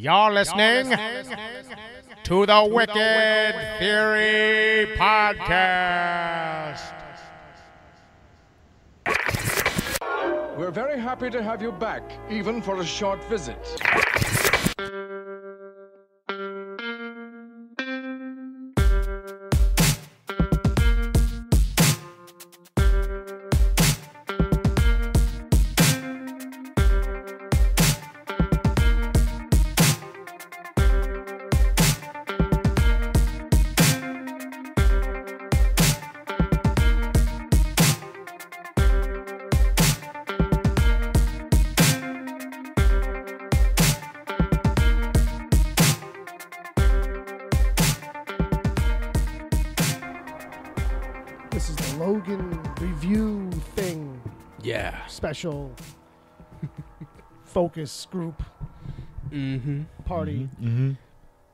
You're listening to the Wicked Theory Podcast. We're very happy to have you back, even for a short visit. This is the Logan review thing. Yeah. Special focus group party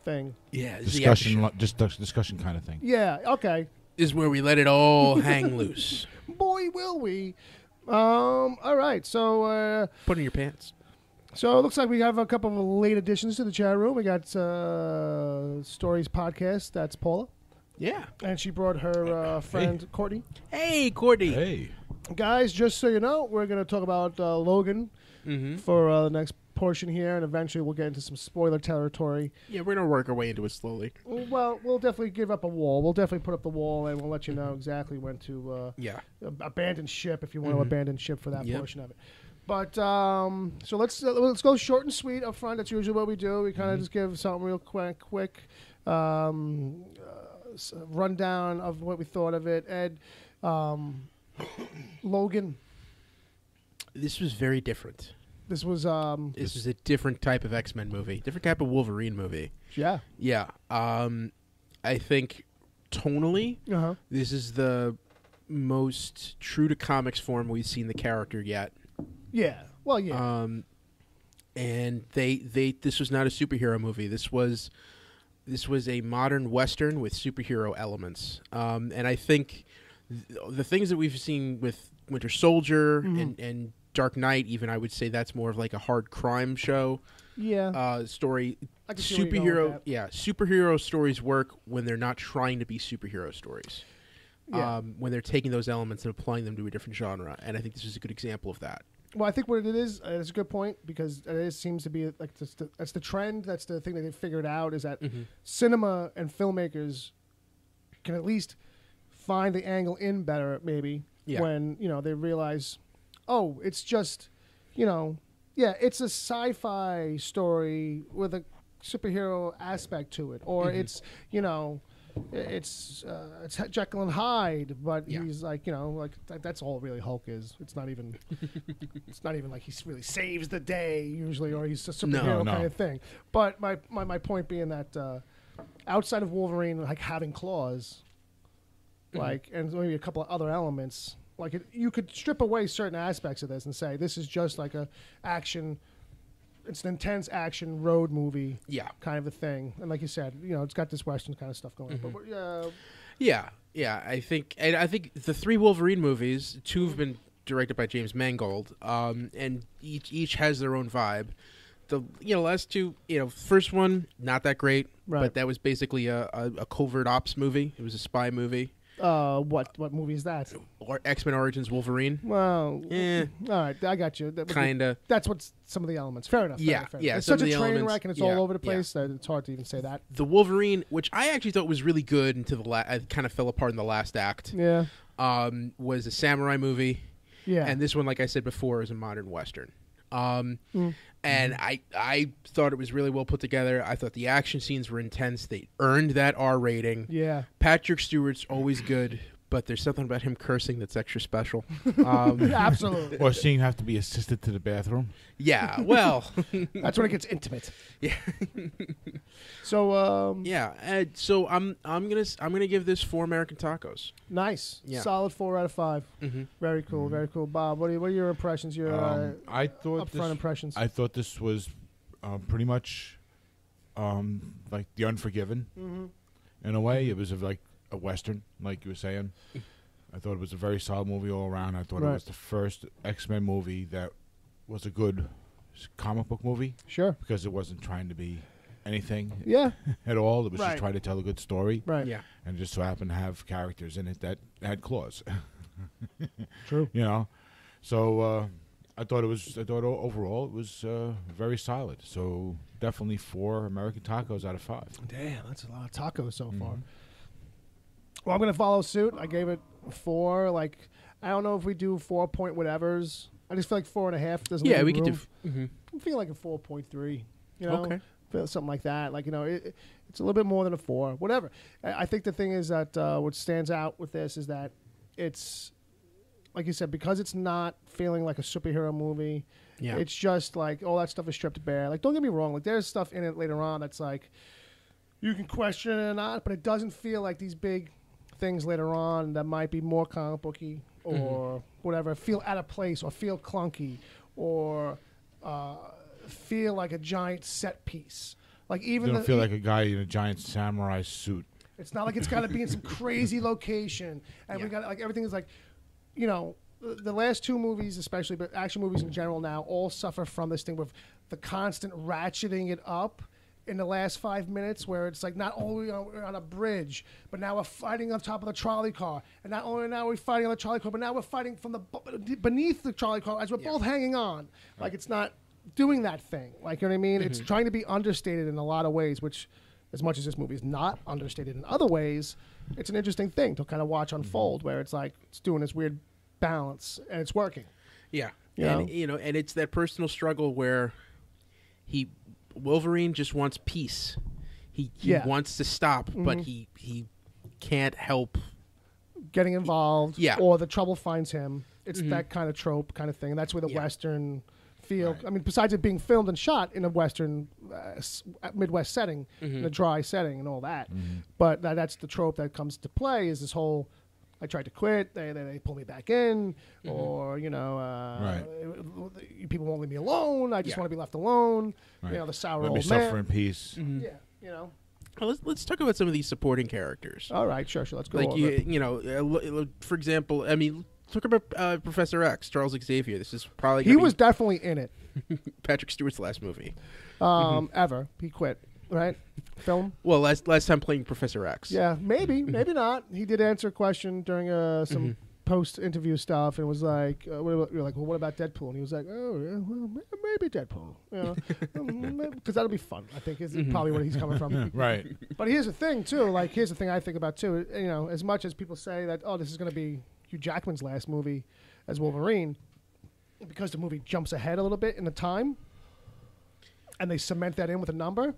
thing. Yeah. Discussion, just discussion kind of thing. Yeah, okay. This is where we let it all hang loose. Boy, will we. All right, so Put in your pants. it looks like we have a couple of late additions to the chat room. We got Stories Podcast. That's Paula. Yeah. And she brought her friend, Courtney. Hey, Courtney. Hey. Guys, just so you know, we're going to talk about Logan for the next portion here, and eventually we'll get into some spoiler territory. Yeah, we're going to work our way into it slowly. Well, we'll definitely give up a wall. We'll definitely put up the wall, and we'll let you know exactly when to abandon ship if you want to abandon ship for that portion of it. But so let's go short and sweet up front. That's usually what we do. We kind of just give something real quick rundown of what we thought of it. Ed, Logan. This was very different. This was This was a different type of X-Men movie. Different type of Wolverine movie. yeah. Yeah. I think tonally, this is the most true to comics form we've seen the character yet. Yeah. Well, yeah. And this was not a superhero movie. This was a modern Western with superhero elements. And I think the things that we've seen with Winter Soldier and Dark Knight, even, I would say that's more of like a hard crime show. Yeah. Story. I can see where you're going with that. Superhero stories work when they're not trying to be superhero stories. Yeah. When they're taking those elements and applying them to a different genre. And I think this is a good example of that. Well, I think what it is a good point, because it seems to be like that's the trend. That's the thing that they figured out, is that cinema and filmmakers can at least find the angle in better, maybe, when they realize, oh, it's just, it's a sci-fi story with a superhero aspect to it, or it's Jekyll and Hyde, but he's like, that's all really Hulk is. It's not even like he really saves the day usually, or he's a superhero kind of thing. But my point being that outside of Wolverine, like having claws, like, and maybe a couple of other elements, like you could strip away certain aspects of this and say this is just like a action. It's an intense action road movie, kind of a thing. And like you said, it's got this Western kind of stuff going on. But I think the three Wolverine movies, two have been directed by James Mangold, and each has their own vibe. The last two, first one not that great, but that was basically a covert ops movie. It was a spy movie. What movie is that? Or X-Men Origins Wolverine. Well, all right, I got you. Kinda. That's what's some of the elements. Fair enough. Yeah. It's some such of a the train elements, wreck, and it's all over the place that it's hard to even say that. The Wolverine, which I actually thought was really good until I kind of fell apart in the last act. Yeah. Was a samurai movie. Yeah. And this one, like I said before, is a modern Western. And I thought it was really well put together. I thought the action scenes were intense. They earned that R rating. Yeah. Patrick Stewart's always good, but there's something about him cursing that's extra special. Absolutely. Or seeing him have to be assisted to the bathroom. Yeah, well. That's when it gets intimate. Yeah. So so I'm gonna give this 4 American tacos. Nice. Yeah. Solid 4 out of 5. Very cool. Mm-hmm. Very cool. Bob, what are your impressions? Your I thought upfront impressions. I thought this was pretty much like The Unforgiven. In a way, it was like a Western, like you were saying. I thought it was a very solid movie all around. I thought it was the first X-Men movie that was a good comic book movie. Sure. Because it wasn't trying to be anything at all. It was just trying to tell a good story. Right. Yeah. And just so happened to have characters in it that had claws. True. You know? So I thought overall it was very solid. So definitely 4 American tacos out of 5. Damn, that's a lot of tacos so far. Well, I'm going to follow suit. I gave it 4. Like, I don't know if we do 4 point whatevers. I just feel like 4.5 doesn't. Yeah, we could could do. do. I'm feeling like a 4.3. You know, Okay. Something like that. Like, you know, it's a little bit more than a 4. Whatever. I think the thing is that what stands out with this is that it's, like you said, because it's not feeling like a superhero movie. Yeah. It's just like all that stuff is stripped bare. Like, don't get me wrong. Like, there's stuff in it later on that's like you can question it or not, but it doesn't feel like these big things later on that might be more comic booky or whatever feel out of place or feel clunky or feel like a giant set piece. Like even You don't feel like a guy in a giant samurai suit. it's not like it's got to be in some crazy location and we got like everything is like, you know, the last 2 movies especially, but action movies in general now all suffer from this thing with the constant ratcheting it up in the last 5 minutes, where it's like not only we're on a bridge, but now we're fighting on top of the trolley car, and not only now we're fighting on the trolley car, but now we're fighting from the beneath the trolley car as we're both hanging on. Like it's not doing that thing. Like, you know what I mean? It's trying to be understated in a lot of ways, which, as much as this movie is not understated in other ways, it's an interesting thing to kind of watch unfold, where it's like it's doing this weird balance and it's working. Yeah. You And know? and it's that personal struggle where Wolverine just wants peace. He wants to stop, but he can't help Getting involved, Yeah. or the trouble finds him. It's that kind of trope kind of thing. And that's where the Western feel. Right. I mean, besides it being filmed and shot in a Western Midwest setting, in a dry setting and all that, but that's the trope that comes to play is this whole, I tried to quit, they pull me back in, or, you know, people won't leave me alone, I just want to be left alone, Right. you know, the sour Let old me man. suffer in peace. Yeah, you know. Well, let's talk about some of these supporting characters. All right, sure, let's go Like over it. you know, for example, I mean, talk about Professor X, Charles Xavier. This is probably He was definitely in it, Patrick Stewart's last movie. ever. He quit, right? Film? Well, last time playing Professor X. Yeah, maybe not. He did answer a question during some post-interview stuff, and was like, "What about Deadpool?" And he was like, "Oh, yeah, well, maybe Deadpool, you know, because that'll be fun." I think is probably where he's coming from. Right. But here's the thing, too. Like, here's the thing I think about too. You know, as much as people say that, oh, this is going to be Hugh Jackman's last movie as Wolverine, because the movie jumps ahead a little bit in the time, and they cement that in with a number.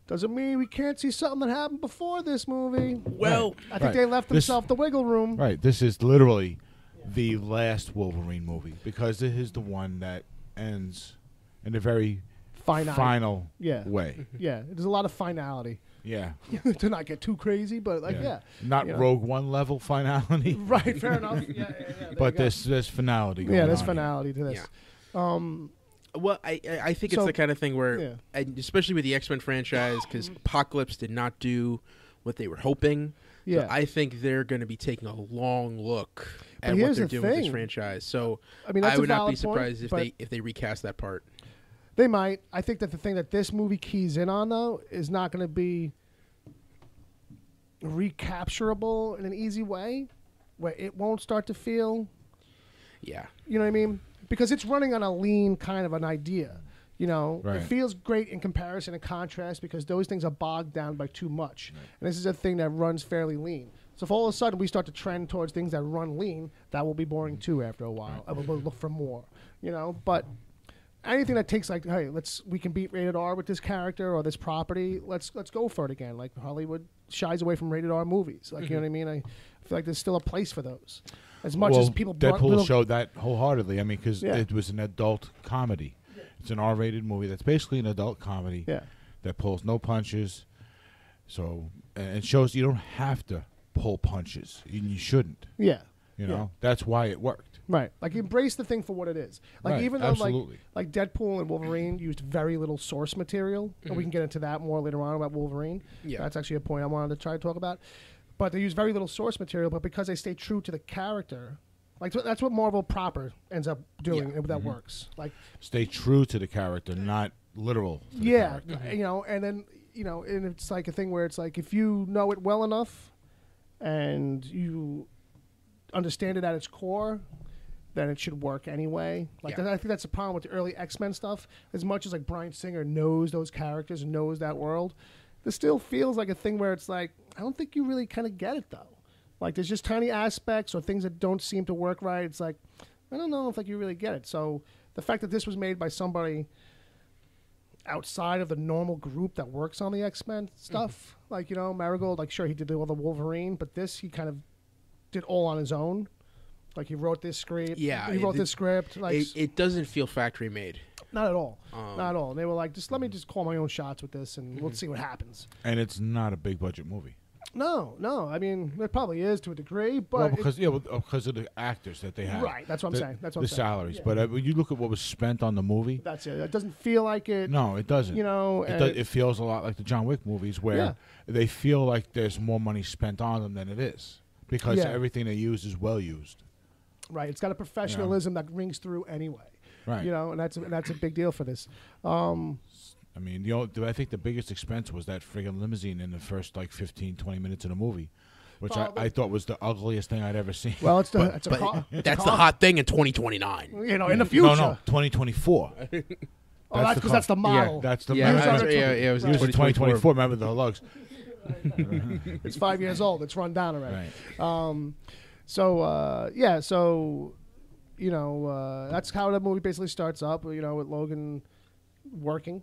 Doesn't mean we can't see something that happened before this movie. Well, I think they left themselves the wiggle room. Right. This is literally the last Wolverine movie because this is the one that ends in a very final way. Yeah, there's a lot of finality. Yeah. To not get too crazy, but like, Not you know. Rogue One level finality. Right, fair enough. Yeah, But there's finality going on. Yeah, there's here. finality to this. Yeah. Well, I think it's the kind of thing where, and especially with the X-Men franchise, because Apocalypse did not do what they were hoping. Yeah. So I think they're going to be taking a long look at what here's they're the doing with this thing. franchise. So I mean, that's I would a not be valid point, surprised if they recast that part. They might. I think that the thing that this movie keys in on, though, is not going to be recapturable in an easy way, where it won't start to feel. Yeah. You know what I mean? Because it's running on a lean kind of an idea. You know, Right. It feels great in comparison and contrast because those things are bogged down by too much. Right. And this is a thing that runs fairly lean. So if all of a sudden we start to trend towards things that run lean, that will be boring too after a while. Right. We'll look for more, you know. But anything that takes like, hey, we can beat rated R with this character or this property. Let's go for it again. Like Hollywood shies away from rated R movies. Like you know what I mean? I feel like there's still a place for those. As much as people Deadpool showed that wholeheartedly. I mean, because it was an adult comedy. Yeah. It's an R-rated movie that's basically an adult comedy that pulls no punches. So and shows you don't have to pull punches. You shouldn't. Yeah. You know that's why it worked. Right. Like embrace the thing for what it is. Like right. even though Absolutely. like Deadpool and Wolverine used very little source material, and we can get into that more later on about Wolverine. Yeah. That's actually a point I wanted to try to talk about. But they use very little source material, but because they stay true to the character, Like that's what Marvel proper ends up doing, and that works. Like stay true to the character, not literal. And then and it's like a thing where it's like if you know it well enough, and you understand it at its core, then it should work anyway. Like I think that's the problem with the early X-Men stuff. As much as like Bryan Singer knows those characters and knows that world, this still feels like a thing where it's like I don't think you really kind of get it though. Like there's just tiny aspects or things that don't seem to work right. It's like I don't know if like you really get it. So the fact that this was made by somebody outside of the normal group that works on the X-Men stuff, like Marigold, like sure he did all the Wolverine, but this he kind of did all on his own. Like he wrote this script. Yeah, he wrote this script. Like it doesn't feel factory made. Not at all. Not at all. And they were like, let me call my own shots with this, and we'll see what happens. And it's not a big budget movie. No. I mean, it probably is to a degree, but because of the actors that they have. Right. That's what I'm saying. That's what the salaries. Yeah. But when you look at what was spent on the movie, that's it. It doesn't feel like it. No, it doesn't. It feels a lot like the John Wick movies, where they feel like there's more money spent on them than it is because everything they use is well used. Right. It's got a professionalism that rings through anyway. Right. And that's a big deal for this. I mean, I think the biggest expense was that friggin' limousine in the first 15, 20 minutes of the movie, which I thought was the ugliest thing I'd ever seen. Well, that's the hot thing in 2029. In the future. No, 2024. That's because that's the model. Yeah, that's the model. It was 2024. Remember the lugs. It's 5 years old. It's run down already. Right. That's how the movie basically starts up. With Logan working.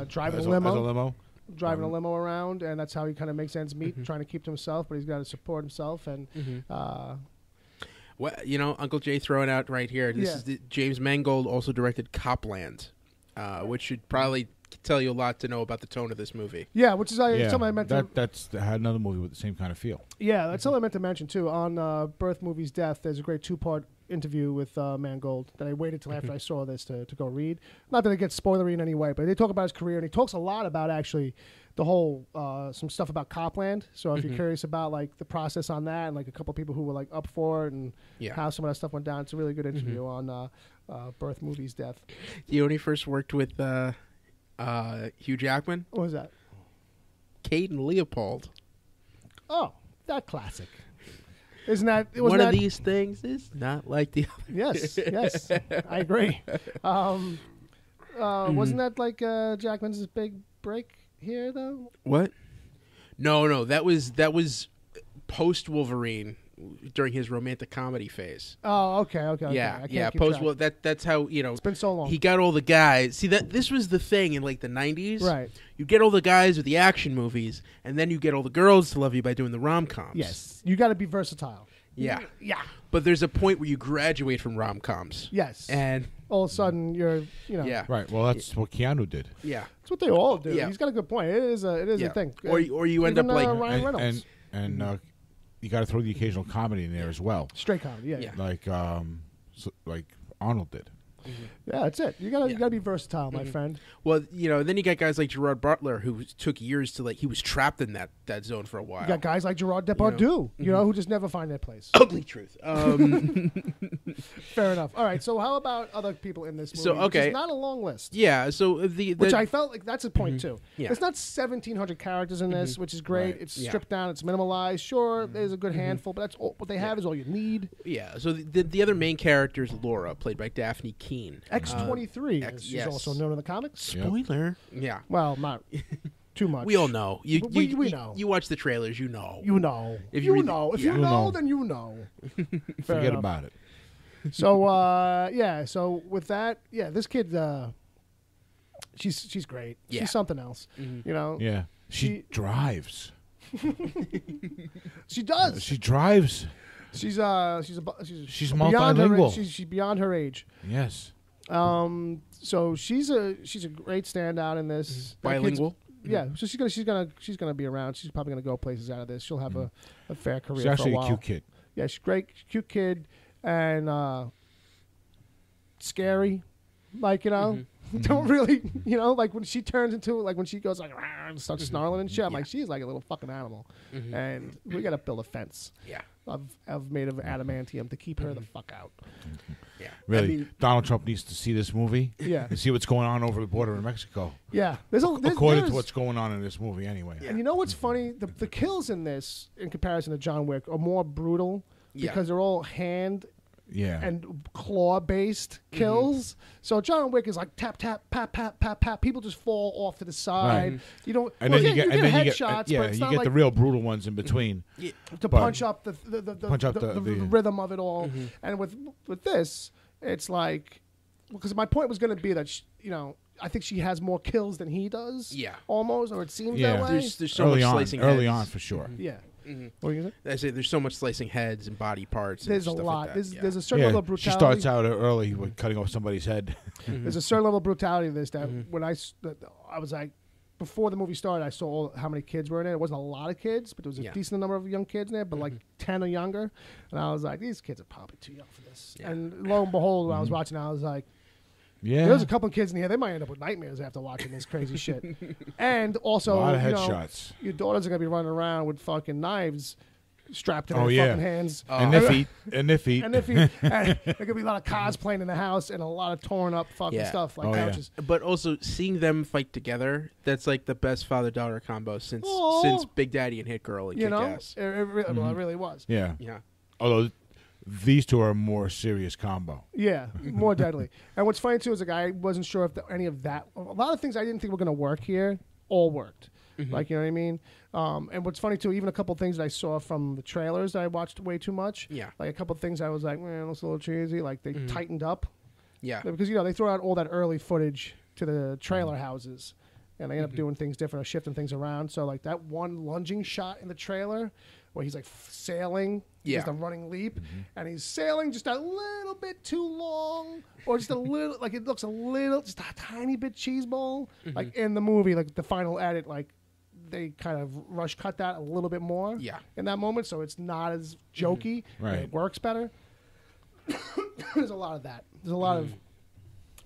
Driving a limo, driving a limo around, and that's how he kind of makes ends meet, trying to keep to himself, but he's got to support himself. And Uncle Jay throwing out right here. This is James Mangold also directed Copland, which should probably tell you a lot to know about the tone of this movie. Yeah, which is something I meant to. That's had another movie with the same kind of feel. Yeah, that's something I meant to mention too. On Birth, Movies, Death, there's a great 2-part interview with Mangold that I waited till after I saw this to go read. Not that it gets spoilery in any way, but they talk about his career, and he talks a lot about actually the whole some stuff about Copland. So if you're curious about the process on that and a couple of people who were up for it and how some of that stuff went down, it's a really good interview on Birth, Movies, Death. You know when he first worked with Hugh Jackman? What was that? Kate and Leopold. Oh, that classic. Isn't that one of these things is not like the other? Yes, I agree. Wasn't that Jackman's big break here though? What? No, that was post Wolverine during his romantic comedy phase. Oh, okay. Yeah. Post that's how It's been so long. He got all the guys. See that this was the thing in the 90s. Right. You get all the guys with the action movies, and then you get all the girls to love you by doing the rom-coms. Yes, you got to be versatile. Yeah. But there's a point where you graduate from rom-coms. Yes. And all of a sudden you're, Yeah. Right. Well, that's what Keanu did. Yeah. That's what they all do. Yeah. He's got a good point. It is a thing. Or you end up like Ryan Reynolds. And you got to throw the occasional comedy in there as well. Straight comedy, yeah. Like Arnold did. Yeah, that's it. You gotta be versatile, my friend. Well, then you got guys like Gerard Butler who took years to he was trapped in that zone for a while. You got guys like Gerard Depardieu, who just never find their place. Ugly truth. Fair enough. All right. So how about other people in this movie? So okay, which is not a long list. Yeah. So which I felt like that's a point too. Yeah. It's not 1,700 characters in this, which is great. Right. It's stripped down. It's minimalized. Sure, there's a good handful, but that's all, what they have is all you need. Yeah. So the other main character is Laura, played by Daphne Keane. X-23, as she's also known in the comics. Spoiler. Yeah. Well, not too much. We all know. We know. You watch the trailers, you know. You know. If you you know. If you know, then you know. Forget about it. So, so with that, this kid, she's great. Yeah. She's something else. Yeah. She drives. She does. She drives. She's multilingual. She's beyond her age. Yes. So she's a great standout in this. Bilingual. Yeah. So she's gonna be around. She's probably gonna go places out of this. She'll have a fair career. She's actually for a while. a cute kid. Yeah, she's great, cute kid, and scary. don't really, like when she turns into like when she goes like and starts snarling and shit. I'm like, she's like a little fucking animal, and we got to build a fence. Yeah. I've made of adamantium to keep her the fuck out. Yeah. Really, Donald Trump needs to see this movie. Yeah. And see what's going on over the border in Mexico. Yeah. According to what's going on in this movie, anyway. And you know what's funny? The kills in this, in comparison to John Wick, are more brutal because they're all hand and claw based kills. So John Wick is like tap tap pat pat pat pat. People just fall off to the side. Right. You don't. And then you get headshots. but it's not like the real brutal ones in between to punch up the rhythm of it all. And with this, it's like because my point was going to be that I think she has more kills than he does. Yeah, almost, or it seems that way. There's so much slicing early on for sure. Yeah. What are you gonna say? I say there's so much slicing heads and body parts. There's and a lot. Like that. There's a certain level of brutality. She starts out early with cutting off somebody's head. There's a certain level of brutality to this that when I was like, before the movie started, I saw how many kids were in it. It wasn't a lot of kids, but there was a decent number of young kids in there, but like 10 or younger. And I was like, these kids are probably too young for this. Yeah. And lo and behold, when I was watching, I was like, there's a couple of kids in here. They might end up with nightmares after watching this crazy shit. And also, a lot of headshots. Your daughters are going to be running around with fucking knives strapped to their fucking hands. And their feet. And their feet. And there could be a lot of cars playing in the house and a lot of torn up fucking stuff like couches. But also seeing them fight together, that's like the best father-daughter combo since Big Daddy and Hit Girl and Kick-Ass. It really was. Yeah. Although these two are a more serious combo. Yeah, more deadly. And what's funny too is like I wasn't sure if any of that. A lot of things I didn't think were going to work here all worked. Like, you know what I mean? And what's funny, too, even a couple things that I saw from the trailers that I watched way too much. Yeah. Like, a couple things I was like, man, that's a little cheesy. Like, they tightened up. Yeah. Because, they throw out all that early footage to the trailer houses. And they end up doing things different or shifting things around. So, like, that one lunging shot in the trailer where he's, like, sailing. Just a running leap. And he's sailing just a little bit too long. Or just a little, like, it looks a little, just a tiny bit cheeseball. Like, in the movie, like, the final edit, like, they kind of rush cut that a little bit more in that moment, so it's not as jokey. And it works better. There's a lot of that. There's a lot of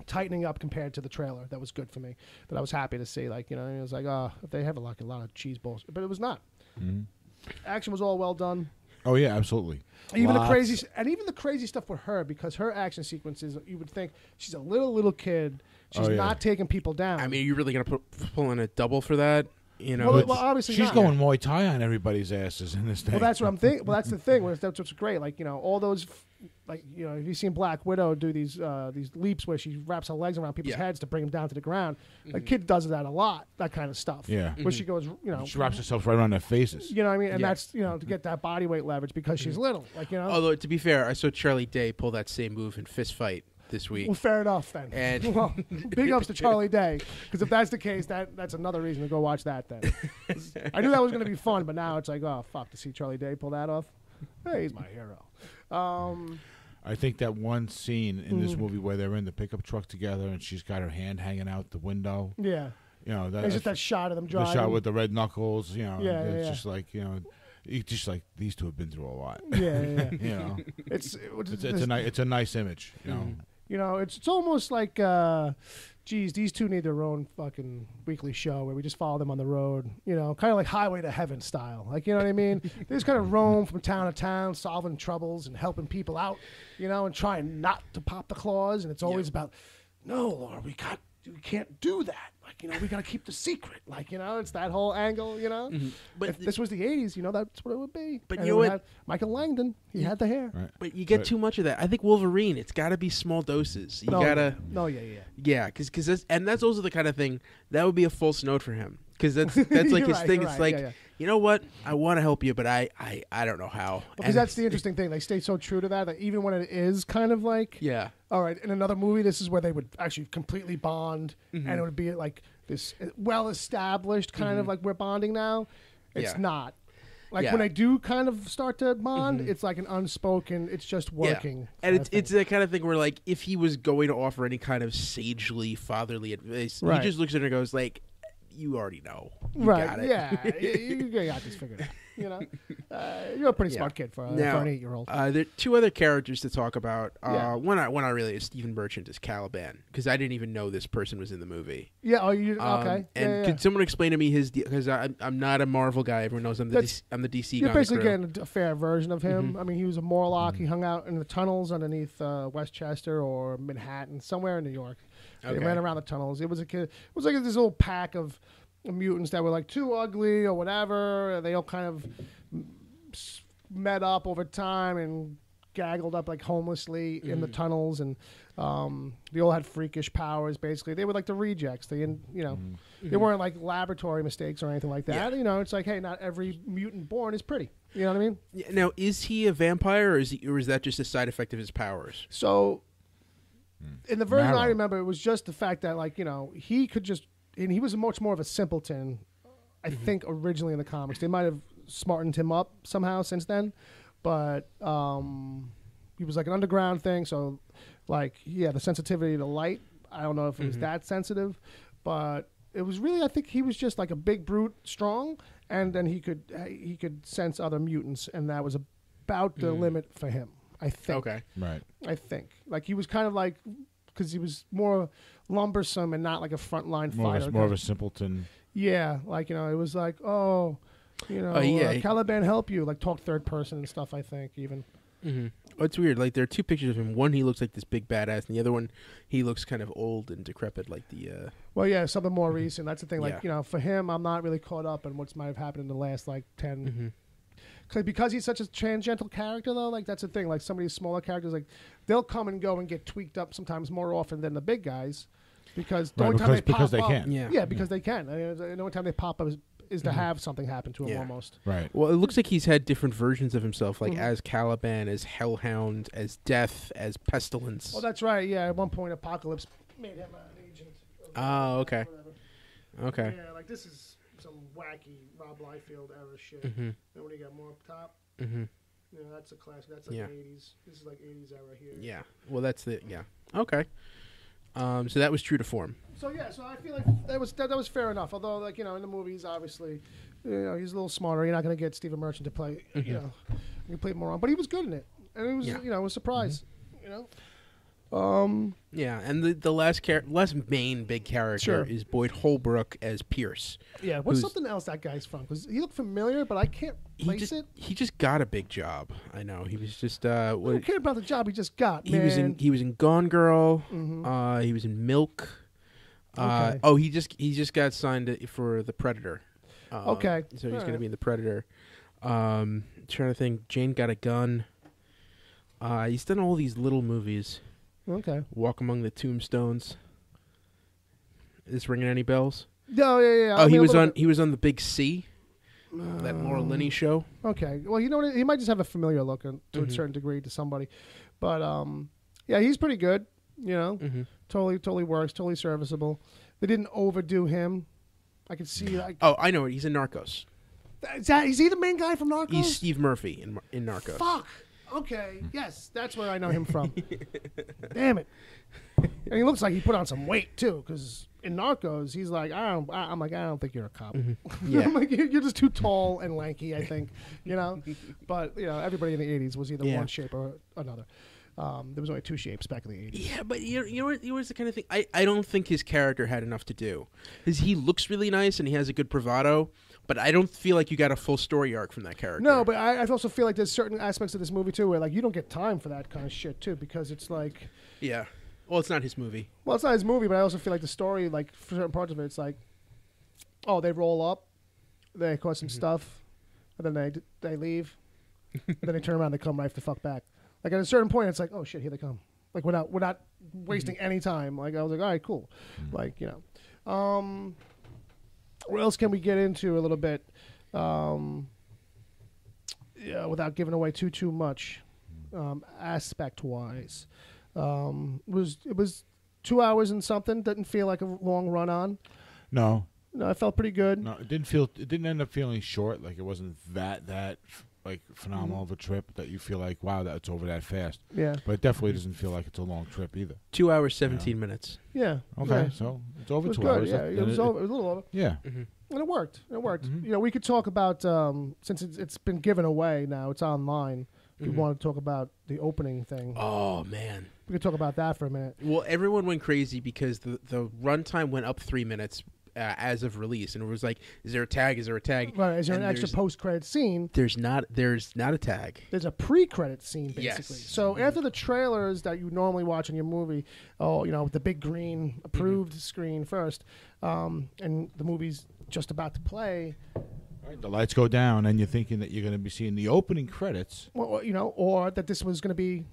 tightening up compared to the trailer that was good for me, that I was happy to see. Like, it was like, if they have like a lot of cheese balls, but it was not. Action was all well done. Oh yeah, absolutely. Even the crazy stuff with her, because her action sequences, you would think she's a little kid. She's not taking people down. I mean, are you really gonna pull in a double for that? Well, obviously she's going Muay Thai on everybody's asses in this thing. Well, that's what I'm thinking. Well, that's the thing. That's what's great. Like, all those, like, if you've seen Black Widow do these leaps where she wraps her legs around people's heads to bring them down to the ground. The kid does that a lot. That kind of stuff. Yeah. Where she goes, she wraps herself right around their faces. You know what I mean? And that's to get that body weight leverage because she's little. Like, Although to be fair, I saw Charlie Day pull that same move in Fist Fight this week. Well, fair enough then. And well, big ups to Charlie Day, because if that's the case, that's another reason to go watch that then. I knew that was going to be fun, but now it's like, oh fuck, to see Charlie Day pull that off. Hey, he's my hero. I think that one scene in this movie where they're in the pickup truck together and she's got her hand hanging out the window. Yeah. It's just that shot of them driving. The shot with the red knuckles. It's just like just like these two have been through a lot. Yeah. It's a nice image. It's almost like, geez, these two need their own fucking weekly show where we just follow them on the road, kind of like Highway to Heaven style. Like, you know what I mean? They just kind of roam from town to town, solving troubles and helping people out, and trying not to pop the claws. And it's always about, no, Laura, we can't do that. Like, we got to keep the secret. Like, it's that whole angle, But if this was the 80s, that's what it would be. But you know Michael Langdon, he had the hair. Right. But you get too much of that. I think Wolverine, it's got to be small doses. You got to... No, yeah. Yeah, because that's also the kind of thing, that would be a false note for him. Because that's like his thing. It's like, you know what? I want to help you, but I don't know how. Because that's the interesting thing. They stay so true to that even when it is kind of like... Yeah. All right, in another movie, this is where they would actually completely bond, and it would be like this well-established kind of like we're bonding now. It's not. Like when they do kind of start to bond, it's like an unspoken, it's just working. Yeah. And it's that kind of thing where, like, if he was going to offer any kind of sagely fatherly advice, he just looks at her and goes, like, you already know. Right? Got it. Yeah, you got this figured out. You know, you're a pretty smart kid for an 8-year-old. There are two other characters to talk about. One I really is Stephen Merchant as Caliban, because I didn't even know this person was in the movie. Yeah. Oh, you okay? And could someone explain to me his? Because I'm not a Marvel guy. Everyone knows I'm the DC guy. You're basically getting a fair version of him. I mean, he was a Morlock. He hung out in the tunnels underneath Westchester or Manhattan, somewhere in New York. They ran around the tunnels. It was a kid. It was like this little pack of mutants that were like too ugly or whatever. They all kind of met up over time and gaggled up like homelessly in the tunnels, and they all had freakish powers. Basically, they were like the rejects. They they weren't like laboratory mistakes or anything like that. You know, it's like, hey, not every mutant born is pretty. You know what I mean? Now, is he a vampire, or is that just a side effect of his powers? So, in the version I remember, it was just the fact that, like, you know, he could just, and he was much more of a simpleton, I think, originally in the comics. They might have smartened him up somehow since then, but he was like an underground thing. So, like, the sensitivity to light. I don't know if it was that sensitive, but it was really, I think he was just like a big brute, strong, and then he could sense other mutants, and that was about the limit for him, I think. Okay. Right. I think. Like, he was kind of like, because he was more lumbersome and not like a frontline fighter. More of a simpleton. Yeah. Like, you know, it was like, oh, you know, Caliban help you. Like, talk third person and stuff, I think, even. Oh, it's weird. Like, there are two pictures of him. One, he looks like this big badass, and the other one, he looks kind of old and decrepit, like the... Well, yeah, something more recent. That's the thing. Like, you know, for him, I'm not really caught up on what might have happened in the last, like, 10... Because he's such a tangential character, though, like, that's the thing. Like, some of these smaller characters, like, they'll come and go and get tweaked up sometimes more often than the big guys. Because the only time they pop up... can. Yeah, because they can. The only time they pop up is to have something happen to him almost. Right. Well, it looks like he's had different versions of himself, like as Caliban, as Hellhound, as Death, as Pestilence. Oh, that's right. Yeah, at one point, Apocalypse made him an agent. Oh, okay. Okay. Yeah, like, this is some wacky Rob Liefeld era shit. And when you got more up top, you know, that's a classic. That's like 80s. This is like 80s era here. Yeah. Well, that's the... Yeah. Okay. So that was true to form. So I feel like that was fair enough. Although, like, you know, in the movies, obviously, you know, he's a little smarter. You're not going to get Stephen Merchant to play, you know, he played more on, but he was good in it, and it was, you know, a surprise, you know. Yeah, and the last main big character is Boyd Holbrook as Pierce. Yeah, what's something else that guy's from? Because he looked familiar, but I can't place it. He just got a big job. I know he was just. I don't care about the job he just got. He was in Gone Girl. He was in Milk. Okay. Oh, he just got signed for The Predator. Okay, so he's going to be in The Predator. Trying to think. Jane Got a Gun. He's done all these little movies. Okay. Walk Among the Tombstones. Is this ringing any bells? No, yeah. Oh, he was on The Big C, that Laura Linney show. Okay. Well, you know what? He might just have a familiar look to a certain degree to somebody, but yeah, he's pretty good. You know, totally works, totally serviceable. They didn't overdo him. I could see. Like, oh, I know it. He's in Narcos. Is he the main guy from Narcos? He's Steve Murphy in Narcos. Fuck. Okay, yes, that's where I know him from. Damn it! And he looks like he put on some weight too, because in Narcos, he's like, I'm like, I don't think you're a cop. Yeah, I'm like, you're just too tall and lanky. I think, you know. But you know, everybody in the '80s was either one shape or another. There was only two shapes back in the '80s. Yeah, but you know what's the kind of thing? I don't think his character had enough to do. Because he looks really nice and he has a good bravado. But I don't feel like you got a full story arc from that character. No, but I also feel like there's certain aspects of this movie, too, where, like, you don't get time for that kind of shit, too, because it's like... Yeah. Well, it's not his movie. Well, it's not his movie, but I also feel like the story, like, for certain parts of it, it's like, oh, they roll up, they cause some stuff, and then they leave, and then they turn around and they come right the fuck back. Like, at a certain point, it's like, oh, shit, here they come. Like, without wasting any time. Like, I was like, all right, cool. Like, you know... What else can we get into a little bit, without giving away too much, aspect wise? It was 2 hours and something. Didn't feel like a long run on. No, it felt pretty good. No, it didn't end up feeling short. Like it wasn't that like phenomenal of a trip that you feel like, wow, that's over that fast. Yeah. But it definitely doesn't feel like it's a long trip either. 2 hours 17 minutes. Yeah. Okay, Yeah. so it's over It was 2 good. hours. Yeah, it was a little over. Yeah. And it worked. It worked. Mm-hmm. You know, we could talk about since it's been given away now. It's online. If you want to talk about the opening thing. Oh man, we could talk about that for a minute. Well, everyone went crazy because the runtime went up 3 minutes as of release, and it was like, is there a tag? Is there a tag? Right. Is there an extra post-credit scene? There's not a tag. There's a pre-credit scene, basically. Yes. So after the trailers that you normally watch in your movie, with the big green approved screen first, and the movie's just about to play. Right, the lights go down, and you're thinking that you're going to be seeing the opening credits. Well, or that this was going to be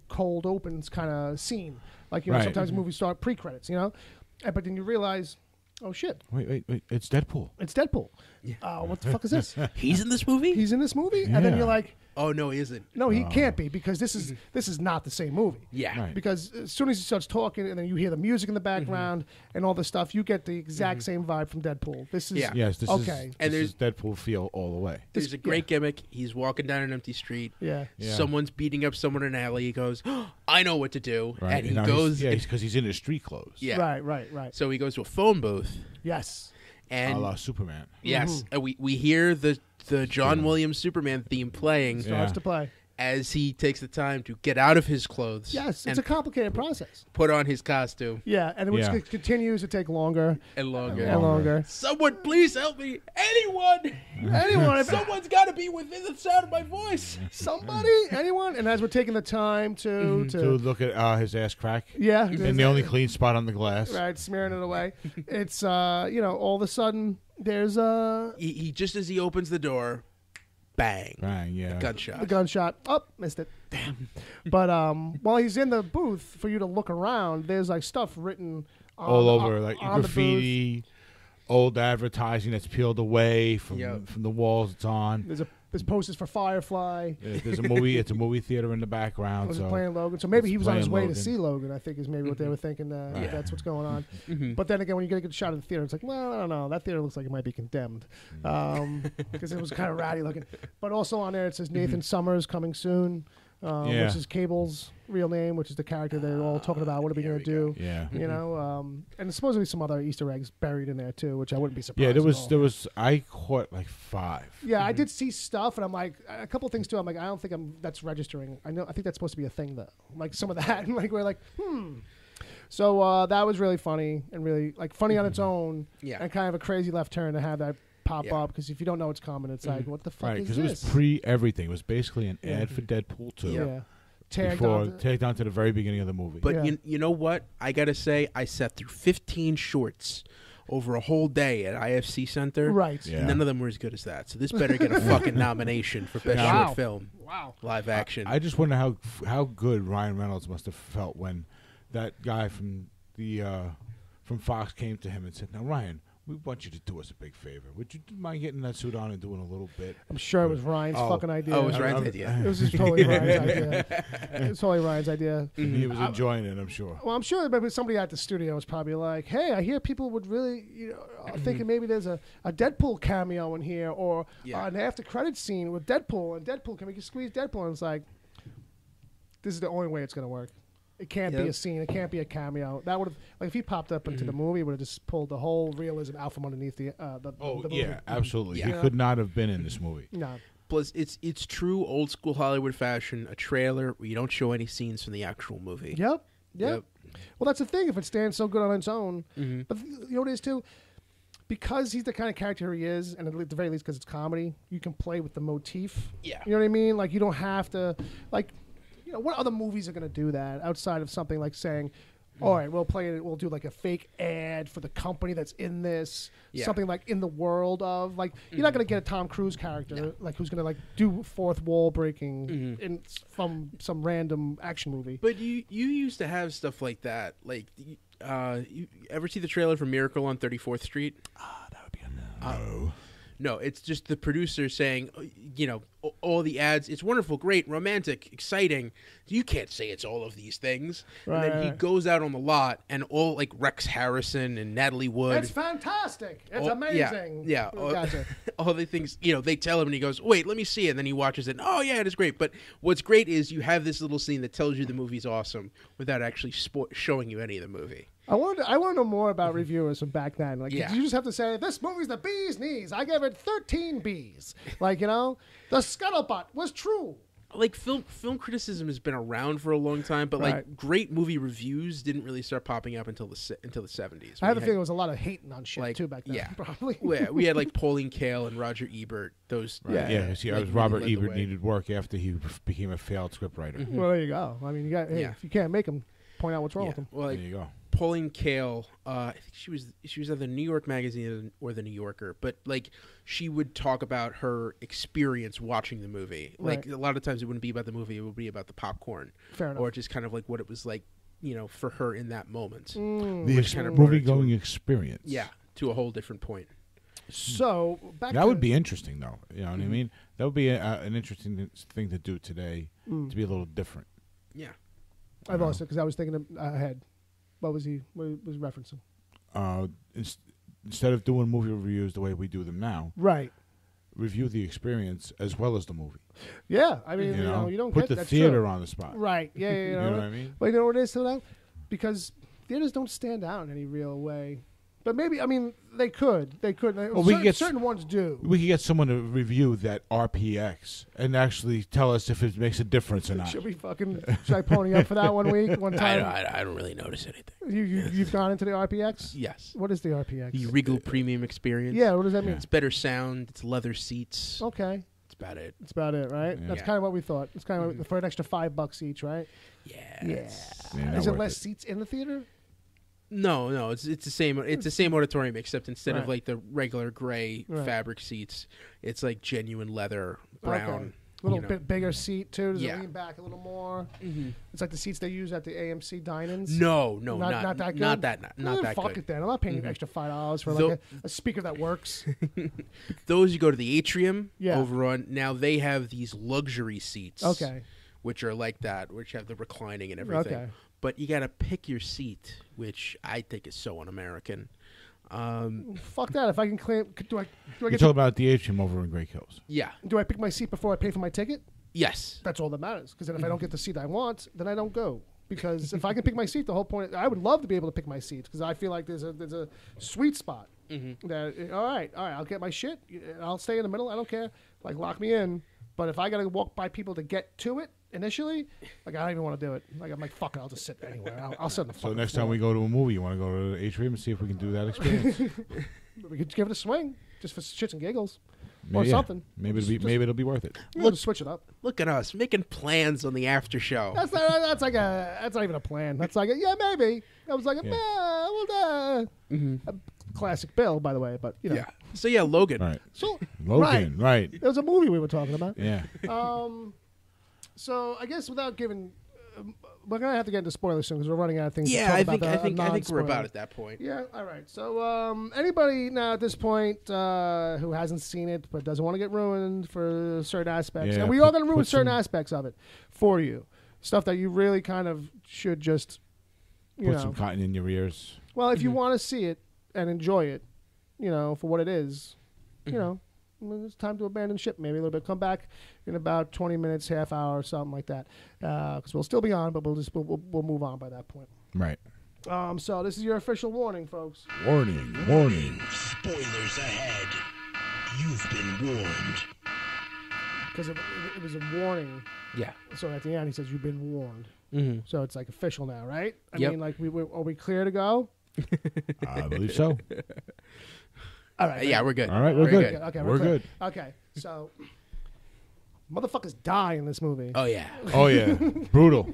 cold opens kind of scene. Like, right. Sometimes movies start pre-credits, but then you realize, oh shit. Wait, it's Deadpool. It's Deadpool. Yeah. What the fuck is this? He's in this movie? He's in this movie? Yeah. And then you're like, oh, no, he isn't. No, he can't be, because this is not the same movie. Yeah. Right. Because as soon as he starts talking and then you hear the music in the background and all this stuff, you get the exact same vibe from Deadpool. This is Yes, this okay. is Deadpool feel all the way. There's a great gimmick. He's walking down an empty street. Yeah. Someone's beating up someone in an alley. He goes, I know what to do. Right. And he goes. because he's in his street clothes. Yeah. Right. So he goes to a phone booth. Yes. And a la Superman. Yes. And we hear the John Williams Superman theme playing. Starts to play. As he takes the time to get out of his clothes. Yes, it's a complicated process. Put on his costume. Yeah, and it continues to take longer. And longer. And longer. Someone please help me. Anyone. Someone's got to be within the sound of my voice. Somebody? Anyone? And as we're taking the time to look at his ass crack. Yeah. And the only clean spot on the glass. Right, smearing it away. It's, all of a sudden, there's He just as he opens the door, bang. Bang, yeah. Gunshot. The gunshot. Oh, missed it. Damn. But while he's in the booth, for you to look around, there's like stuff written all over, like on graffiti, old advertising that's peeled away from the walls it's on. There's posters for Firefly. There's a movie. It's a movie theater in the background. Was playing Logan? So maybe he was on his way to see Logan. I think is maybe what they were thinking. That's what's going on. But then again, when you get a good shot of the theater, it's like, well, I don't know. That theater looks like it might be condemned because it was kind of ratty looking. But also on there, it says Nathan Summers coming soon. Which is Cable's real name, which is the character they're all talking about. What are we going to do? Yeah. And there's supposedly some other Easter eggs buried in there too, which I wouldn't be surprised. Yeah, there was. I caught like 5. Yeah, I did see stuff, and I'm like, a couple things too. I'm like, I don't think that's registering. I think that's supposed to be a thing though. Like some of that, and like we're like, So that was really funny and really like funny on its own. Yeah. And kind of a crazy left turn to have that pop up, because if you don't know it's coming, it's like, what the fuck is this? Right, because it was pre-everything. It was basically an ad for Deadpool 2. Yeah. Take down to the very beginning of the movie. But you know what? I got to say, I sat through 15 shorts over a whole day at IFC Center. Right. Yeah. None of them were as good as that. So this better get a fucking nomination for Best Short Film. Wow. Live action. I just wonder how good Ryan Reynolds must have felt when that guy from from Fox came to him and said, "Now, Ryan, we want you to do us a big favor. Would you mind getting that suit on and doing a little bit?" I'm sure it was Ryan's fucking idea. Oh, it was Ryan's idea. It was just totally Ryan's idea. It was totally Ryan's idea. He was enjoying it, I'm sure. Well, I'm sure maybe somebody at the studio was probably like, "Hey, I hear people would really, thinking maybe there's a Deadpool cameo in here, or an after credit scene with Deadpool, and Deadpool, can we squeeze Deadpool?" And it's like, this is the only way it's going to work. It can't be a scene. It can't be a cameo. That would have, like, if he popped up into the movie, it would have just pulled the whole realism out from underneath the movie. Yeah, absolutely. Yeah. He could not have been in this movie. No. Plus, it's true old school Hollywood fashion, a trailer where you don't show any scenes from the actual movie. Yep. Well, that's the thing. If it stands so good on its own, but you know what it is too, because he's the kind of character he is, and at the very least because it's comedy, you can play with the motif. Yeah. You know what I mean? Like, you don't have to, like, what other movies are going to do that outside of something like saying, all right, we'll do like a fake ad for the company that's in this, something like in the world of, like, you're not going to get a Tom Cruise character like who's going to like do fourth wall breaking from some random action movie. But you used to have stuff like that. Like, you ever see the trailer for Miracle on 34th Street? That would be a no. No, it's just the producer saying, all the ads, it's wonderful, great, romantic, exciting. You can't say it's all of these things. Right, and then he goes out on the lot and all like Rex Harrison and Natalie Wood. It's fantastic. It's amazing. Yeah. Gotcha. All the things, they tell him and he goes, wait, let me see it. And then he watches it. Oh, yeah, it is great. But what's great is you have this little scene that tells you the movie's awesome without actually showing you any of the movie. I want to know more about reviewers from back then. Like, did you just have to say, this movie's the bee's knees. I gave it 13 Bs. Like, the scuttlebutt was true. Like, film criticism has been around for a long time, but like great movie reviews didn't really start popping up until the 70s. I have a feeling there was a lot of hating on shit too back then. Yeah, probably. We had like Pauline Kael and Roger Ebert. Those. Right. Yeah. See, Robert Ebert needed work after he became a failed scriptwriter. Mm-hmm. Well, there you go. I mean, if you can't make him, point out what's wrong with him. Well, there you go. Pauline Kael, I think she was at the New York Magazine or the New Yorker, but like she would talk about her experience watching the movie. Like a lot of times it wouldn't be about the movie; it would be about the popcorn, fair enough, or just kind of like what it was like, for her in that moment. The kind of movie-going experience, to a whole different point. So that would be interesting, though. You know what I mean? That would be an interesting thing to do today to be a little different. Yeah, I've lost it because I was thinking ahead. What was he referencing? Instead of doing movie reviews the way we do them now, right? Review the experience as well as the movie. Yeah, I mean, you don't put get the theater true. On the spot, right? Yeah, you know what I mean. But you know what it is though, because theaters don't stand out in any real way. But maybe, I mean, they could. Well, certain ones do. We could get someone to review that RPX and actually tell us if it makes a difference or not. Should I pony up for that one time? I don't really notice anything. You've gone into the RPX? Yes. What is the RPX? The Regal Premium Experience. Yeah, what does that mean? It's better sound. It's leather seats. Okay. That's about it, right? Yeah. That's kind of what we thought. It's kind of for an extra $5 each, right? Yeah. Is it less seats in the theater? No, it's the same. It's the same auditorium, except instead of like the regular gray fabric seats, it's like genuine leather brown. Okay. A little bit bigger seat too. Does it lean back a little more? Mm-hmm. It's like the seats they use at the AMC dine-ins. No, not that good. Not that fuck good. It then. I'm not paying an extra $5 for like a speaker that works. Those you go to the atrium over on. Now they have these luxury seats. Okay. Which are like that, which have the reclining and everything. Okay. But you got to pick your seat, which I think is so un-American. Fuck that. If I can claim... Do I You're talking about the atrium over in Great Hills. Yeah. Do I pick my seat before I pay for my ticket? Yes. That's all that matters. Because then if I don't get the seat I want, then I don't go. Because if I can pick my seat, the whole point... I would love to be able to pick my seats because I feel like there's a sweet spot. Mm-hmm. That, all right, I'll get my shit. I'll stay in the middle. I don't care. Like, lock me in. But if I got to walk by people to get to it, initially, like I don't even want to do it. Like I'm like, fuck it, I'll just sit anywhere. I'll sit in the So next time we go to a movie, you want to go to the atrium and see if we can do that experience? We could give it a swing, just for shits and giggles, or something. Maybe it'll be worth it. Look, switch it up. Look at us making plans on the after show. That's not even a plan. That's like maybe. I was like a classic Bill, by the way, but you know. Yeah. So yeah, Logan. Right. So Logan, right? There was a movie we were talking about. Yeah. So I guess without giving, we're gonna have to get into spoilers soon because we're running out of things. Yeah, to I think we're about at that point. Yeah, all right. So anybody now at this point who hasn't seen it but doesn't want to get ruined for certain aspects, and we are gonna ruin certain aspects of it for you, stuff that you really kind of should just put some cotton in your ears. Well, if you want to see it and enjoy it, for what it is, it's time to abandon ship maybe a little bit. Come back in about 20 minutes, half hour, something like that. Because we'll still be on, but we'll move on by that point. Right. So this is your official warning, folks. Warning. Spoilers ahead. You've been warned. Because it was a warning. Yeah. So at the end, he says, you've been warned. Mm-hmm. So it's like official now, right? I mean, like, are we clear to go? I believe so. All right. Yeah, we're good. All right, we're good. Okay, we're good. Okay, so motherfuckers die in this movie. Oh yeah. Brutal.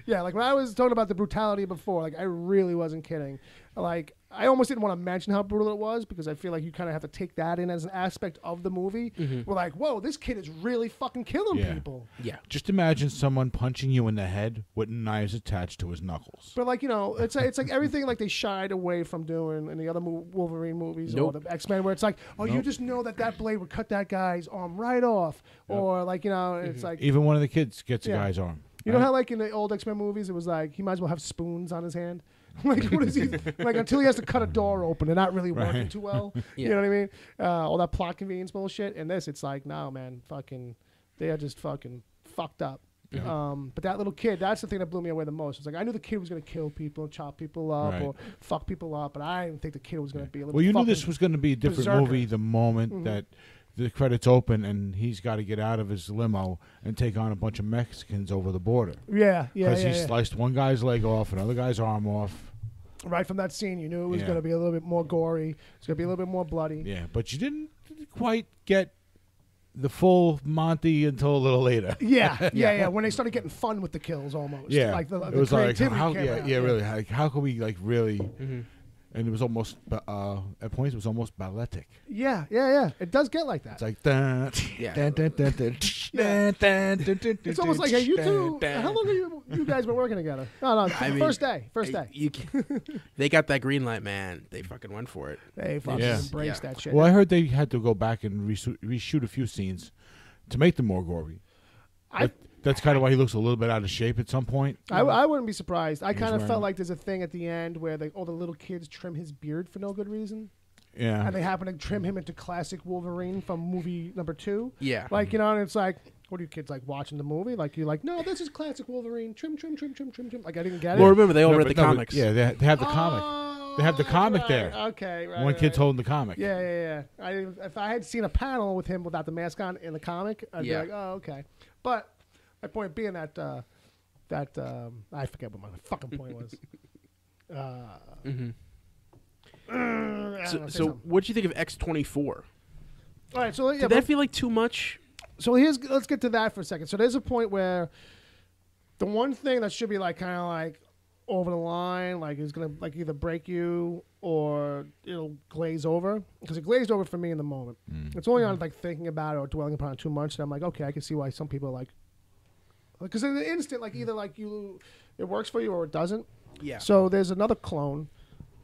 Yeah, like when I was talking about the brutality before, like I really wasn't kidding. Like I almost didn't want to mention how brutal it was because I feel like you kind of have to take that in as an aspect of the movie. We're like, whoa, this kid is really fucking killing people. Yeah. Just imagine someone punching you in the head with knives attached to his knuckles. But like, you know, it's like everything like they shied away from doing in the other Wolverine movies or the X-Men, where it's like, you just know that blade would cut that guy's arm right off, or like, you know, it's like even one of the kids gets a guy's arm. You know how like in the old X-Men movies, it was like he might as well have spoons on his hand. Like, what is he like until he has to cut a door open and not really working too well? You know what I mean? All that plot convenience bullshit. And this, it's like, no, man, fucking, they are just fucking fucked up. But that little kid, that's the thing that blew me away the most. It's like I knew the kid was gonna kill people, chop people up, or fuck people up, but I didn't think the kid was gonna be a little. Well, you knew this was gonna be a different movie the moment that the credits open and he's got to get out of his limo and take on a bunch of Mexicans over the border. Yeah. Because he sliced one guy's leg off, another guy's arm off. Right from that scene, you knew it was going to be a little bit more gory. It's going to be a little bit more bloody. Yeah, but you didn't quite get the full Monty until a little later. Yeah. When they started getting fun with the kills, almost. Yeah, like the it was like how, really. Like, how could we like really? And it was almost at points it was almost balletic. Yeah. It does get like that. It's like It's almost like, hey, you two, how long have you guys been working together? No, first day. They got that green light, man. They fucking went for it. They fucking embraced that shit. Well, I heard they had to go back and reshoot a few scenes to make them more gory. That's kind of why he looks a little bit out of shape at some point. I wouldn't be surprised. I kind of felt like there's a thing at the end where all the little kids trim his beard for no good reason. Yeah. And they happen to trim him into classic Wolverine from movie number 2. Yeah. Like, you know, and it's like, what are you kids like watching the movie? Like, you're like, no, this is classic Wolverine. Trim. Like, I didn't get it. Well, remember, they all read the comics. Yeah, they have the comic. They have the comic there. Okay, right. One kid's holding the comic. Yeah. If I had seen a panel with him without the mask on in the comic, I'd be like, oh, okay. But my point being that I forget what my fucking point was. So what do you think of X-24? All right, so did that feel like too much? So let's get to that for a second. So there's a point where the one thing that should be like kind of like over the line, like is gonna like either break you or it'll glaze over, because it glazed over for me in the moment. It's only on like thinking about it or dwelling upon it too much that I'm like, okay, I can see why some people are like, because in the instant, like either like it works for you or it doesn't. Yeah. So there's another clone.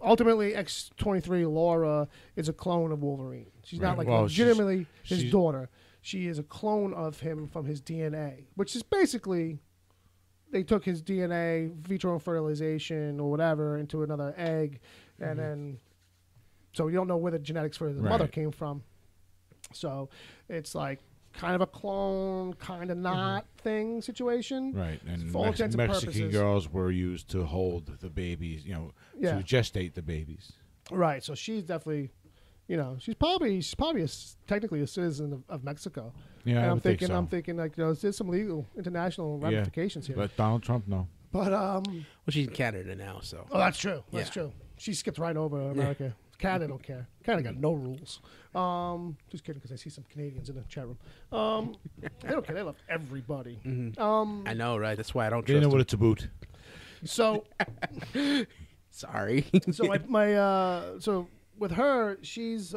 Ultimately, X-23 Laura is a clone of Wolverine. She's not like legitimately his daughter. She is a clone of him from his DNA, which is basically they took his DNA, vitro fertilization or whatever, into another egg, and then so you don't know where the genetics for the mother came from. So it's like kind of a clone, kind of not thing situation. Right, and for all intents and Mexican purposes. Girls were used to hold the babies, to gestate the babies. Right, so she's definitely, she's probably technically a citizen of Mexico. Yeah, and I I'm would thinking, think so. there's some legal international ramifications here. But Donald Trump, no. But well, she's in Canada now, so. Oh, that's true. That's true. She skipped right over America. Canada don't care. Canada got no rules. Just kidding, because I see some Canadians in the chat room. They don't care. They love everybody. I know, right? That's why I don't They trust know them. what it's about. So, sorry. So so with her, she's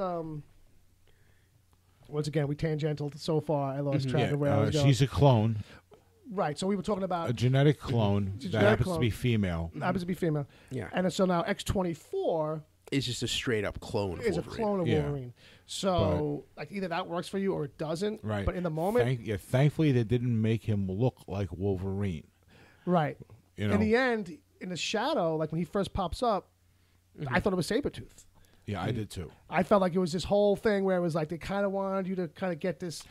once again we tangential so far. I lost track of where I was going. She's a clone. Right. So we were talking about A genetic clone that happens to be female. Happens to be female. Yeah. And so now X-24 is just a straight up clone of is Wolverine. a clone of Wolverine. So like either that works for you or it doesn't. Right. But in the moment, thankfully they didn't make him look like Wolverine. right. In the end, in the shadow, like when he first pops up, I thought it was Sabretooth. Yeah, I did too. I felt like it was this whole thing where it was like they kind of wanted you to kind of get this.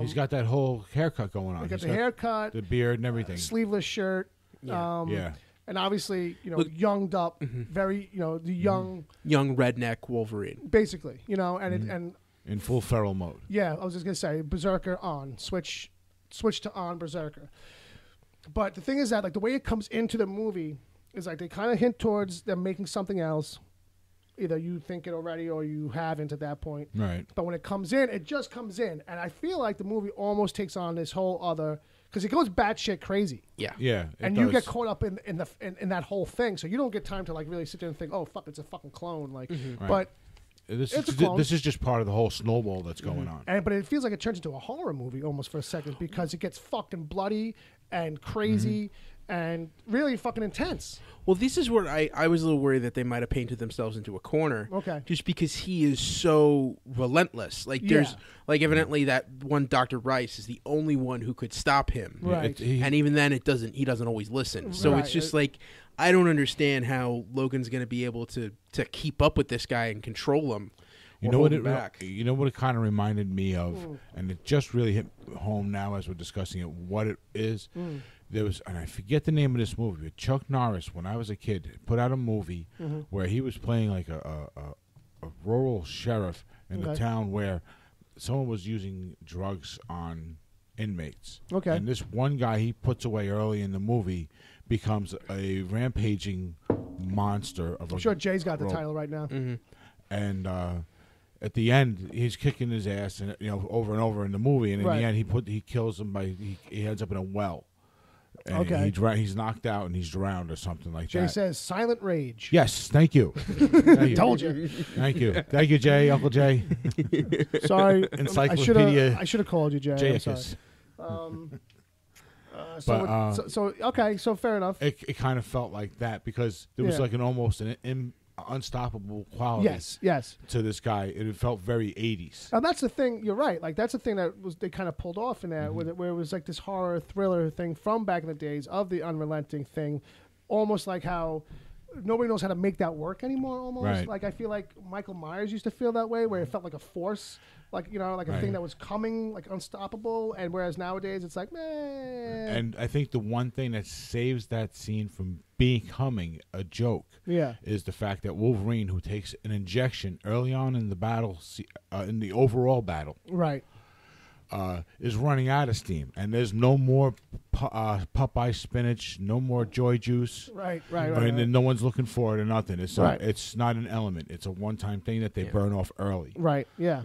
He's got that whole haircut going on. He got He's the haircut, the beard, and everything. Sleeveless shirt. Yeah. And obviously, younged up, very, the young redneck Wolverine. basically, and In full feral mode. yeah, I was just gonna say Berserker on, switch to on Berserker. But the thing is that like the way it comes into the movie is like they kind of hint towards them making something else. Either you think it already or you haven't at that point. Right. But when it comes in, it just comes in, and I feel like the movie almost takes on this whole other because it goes batshit crazy. Yeah, and you get caught up in that whole thing, so you don't get time to like really sit there and think, oh fuck, it's a fucking clone. Like, but this is just part of the whole snowball that's going on. But it feels like it turns into a horror movie almost for a second because it gets fucking bloody and crazy and really fucking intense. Well, this is where I was a little worried that they might have painted themselves into a corner. Okay. Just because he is so relentless. Like, there's, like, evidently that one Dr. Rice is the only one who could stop him. Right. And even then, he doesn't always listen. So it's just like, I don't understand how Logan's going to be able to keep up with this guy and control him. You know what it kind of reminded me of, and it just really hit home now as we're discussing it, what it is. There was, and I forget the name of this movie, but Chuck Norris, when I was a kid, put out a movie where he was playing like a rural sheriff in the town where someone was using drugs on inmates. Okay. And this one guy he puts away early in the movie becomes a rampaging monster of I'm sure Jay's got the title right now. And at the end, he's kicking his ass, and over and over in the movie. And in the end, he kills him by he ends up in a well. And he's knocked out and he's drowned or something like that. Jay says, "Silent Rage." Yes, thank you. Thank you. Told you. Thank you, Jay, Uncle Jay. Sorry, Encyclopedia. I should have called you, Jay. Jayicus. So fair enough. It kind of felt like that because there was like almost an unstoppable quality yes to this guy. It felt very 80s. And that's the thing, you're right, like that's the thing that they kind of pulled off in that where it was like this horror thriller thing from back in the days of the unrelenting thing, almost like how nobody knows how to make that work anymore almost. Right. Like I feel like Michael Myers used to feel that way, where it felt like a force, like like a thing that was coming, like unstoppable, and whereas nowadays it's like, man. And I think the one thing that saves that scene from becoming a joke is the fact that Wolverine, who takes an injection early on in the battle, in the overall battle, is running out of steam, and there's no more Popeye spinach, no more Joy Juice. Right. And no one's looking for it or nothing. It's not an element. It's a one-time thing that they burn off early. Right. Yeah.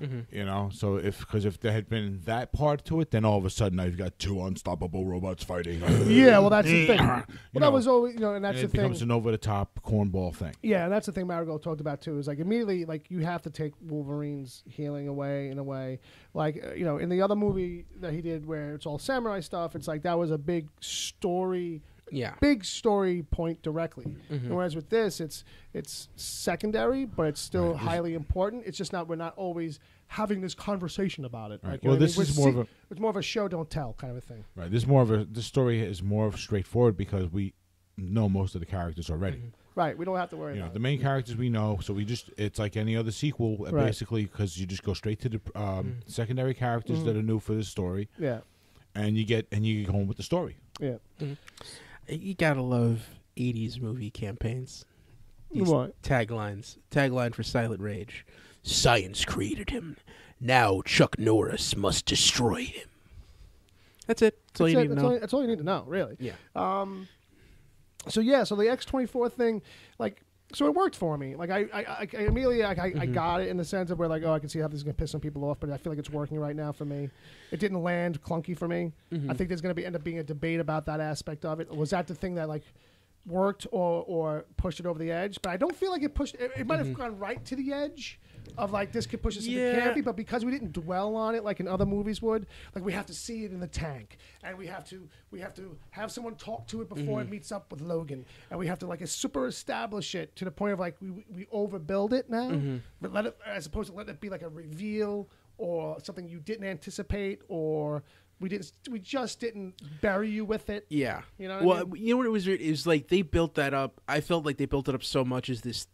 So if there had been that part to it, then all of a sudden now you've got two unstoppable robots fighting. Yeah. Well, that's the thing. That was always and that's the thing. It becomes an over-the-top cornball thing. Yeah, and that's the thing Marigold talked about too. Is like immediately, like you have to take Wolverine's healing away in a way. Like in the other movie that he did where it's all samurai stuff, it's like that was a big story point directly. And whereas with this, it's secondary, but it's still highly important. It's just we're not always having this conversation about it. Right. Like, well, this is it's more of a show don't tell kind of a thing. Right. This story is more straightforward because we know most of the characters already. Right, we don't have to worry about the main characters we know, so it's like any other sequel, basically, because you just go straight to the secondary characters that are new for the story. Yeah. And you get home with the story. Yeah. You gotta love 80s movie campaigns. These what? Taglines. Tagline for Silent Rage. Science created him. Now Chuck Norris must destroy him. That's it. That's all you need to know. That's all you need to know, really. Yeah. So the X-24 thing, so it worked for me. Like I immediately I got it in the sense of where I can see how this is gonna piss some people off, but I feel like it's working right now for me. It didn't land clunky for me. I think there's gonna end up being a debate about that aspect of it. Was that the thing that worked or pushed it over the edge? But I don't feel like it pushed. It might have gone right to the edge of this could push us into campy, but because we didn't dwell on it like in other movies would, we have to see it in the tank, and we have to have someone talk to it before it meets up with Logan, and we have to super establish it to the point of we overbuild it now, but let it, as opposed to let it be like a reveal or something you didn't anticipate, or we just didn't bury you with it. Yeah. You know what I mean? You know what it was? It was they built that up. I felt like they built it up so much as this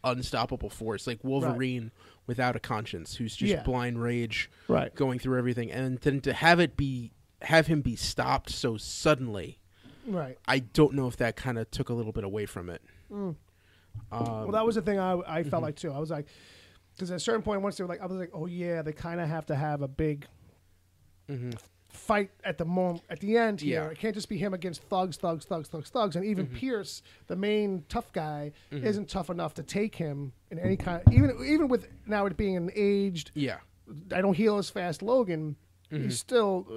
unstoppable force, like Wolverine without a conscience, who's just blind rage, going through everything, and then to have him be stopped so suddenly. Right. I don't know if that kind of took a little bit away from it. Well, that was the thing I felt like too. I was like, because at a certain point, once they were I was like, oh yeah, they kind of have to have a big fight at the end here. It can't just be him against thugs, and even Pierce, the main tough guy, isn't tough enough to take him in any kind of, even with now it being an aged, I don't heal as fast Logan, he's still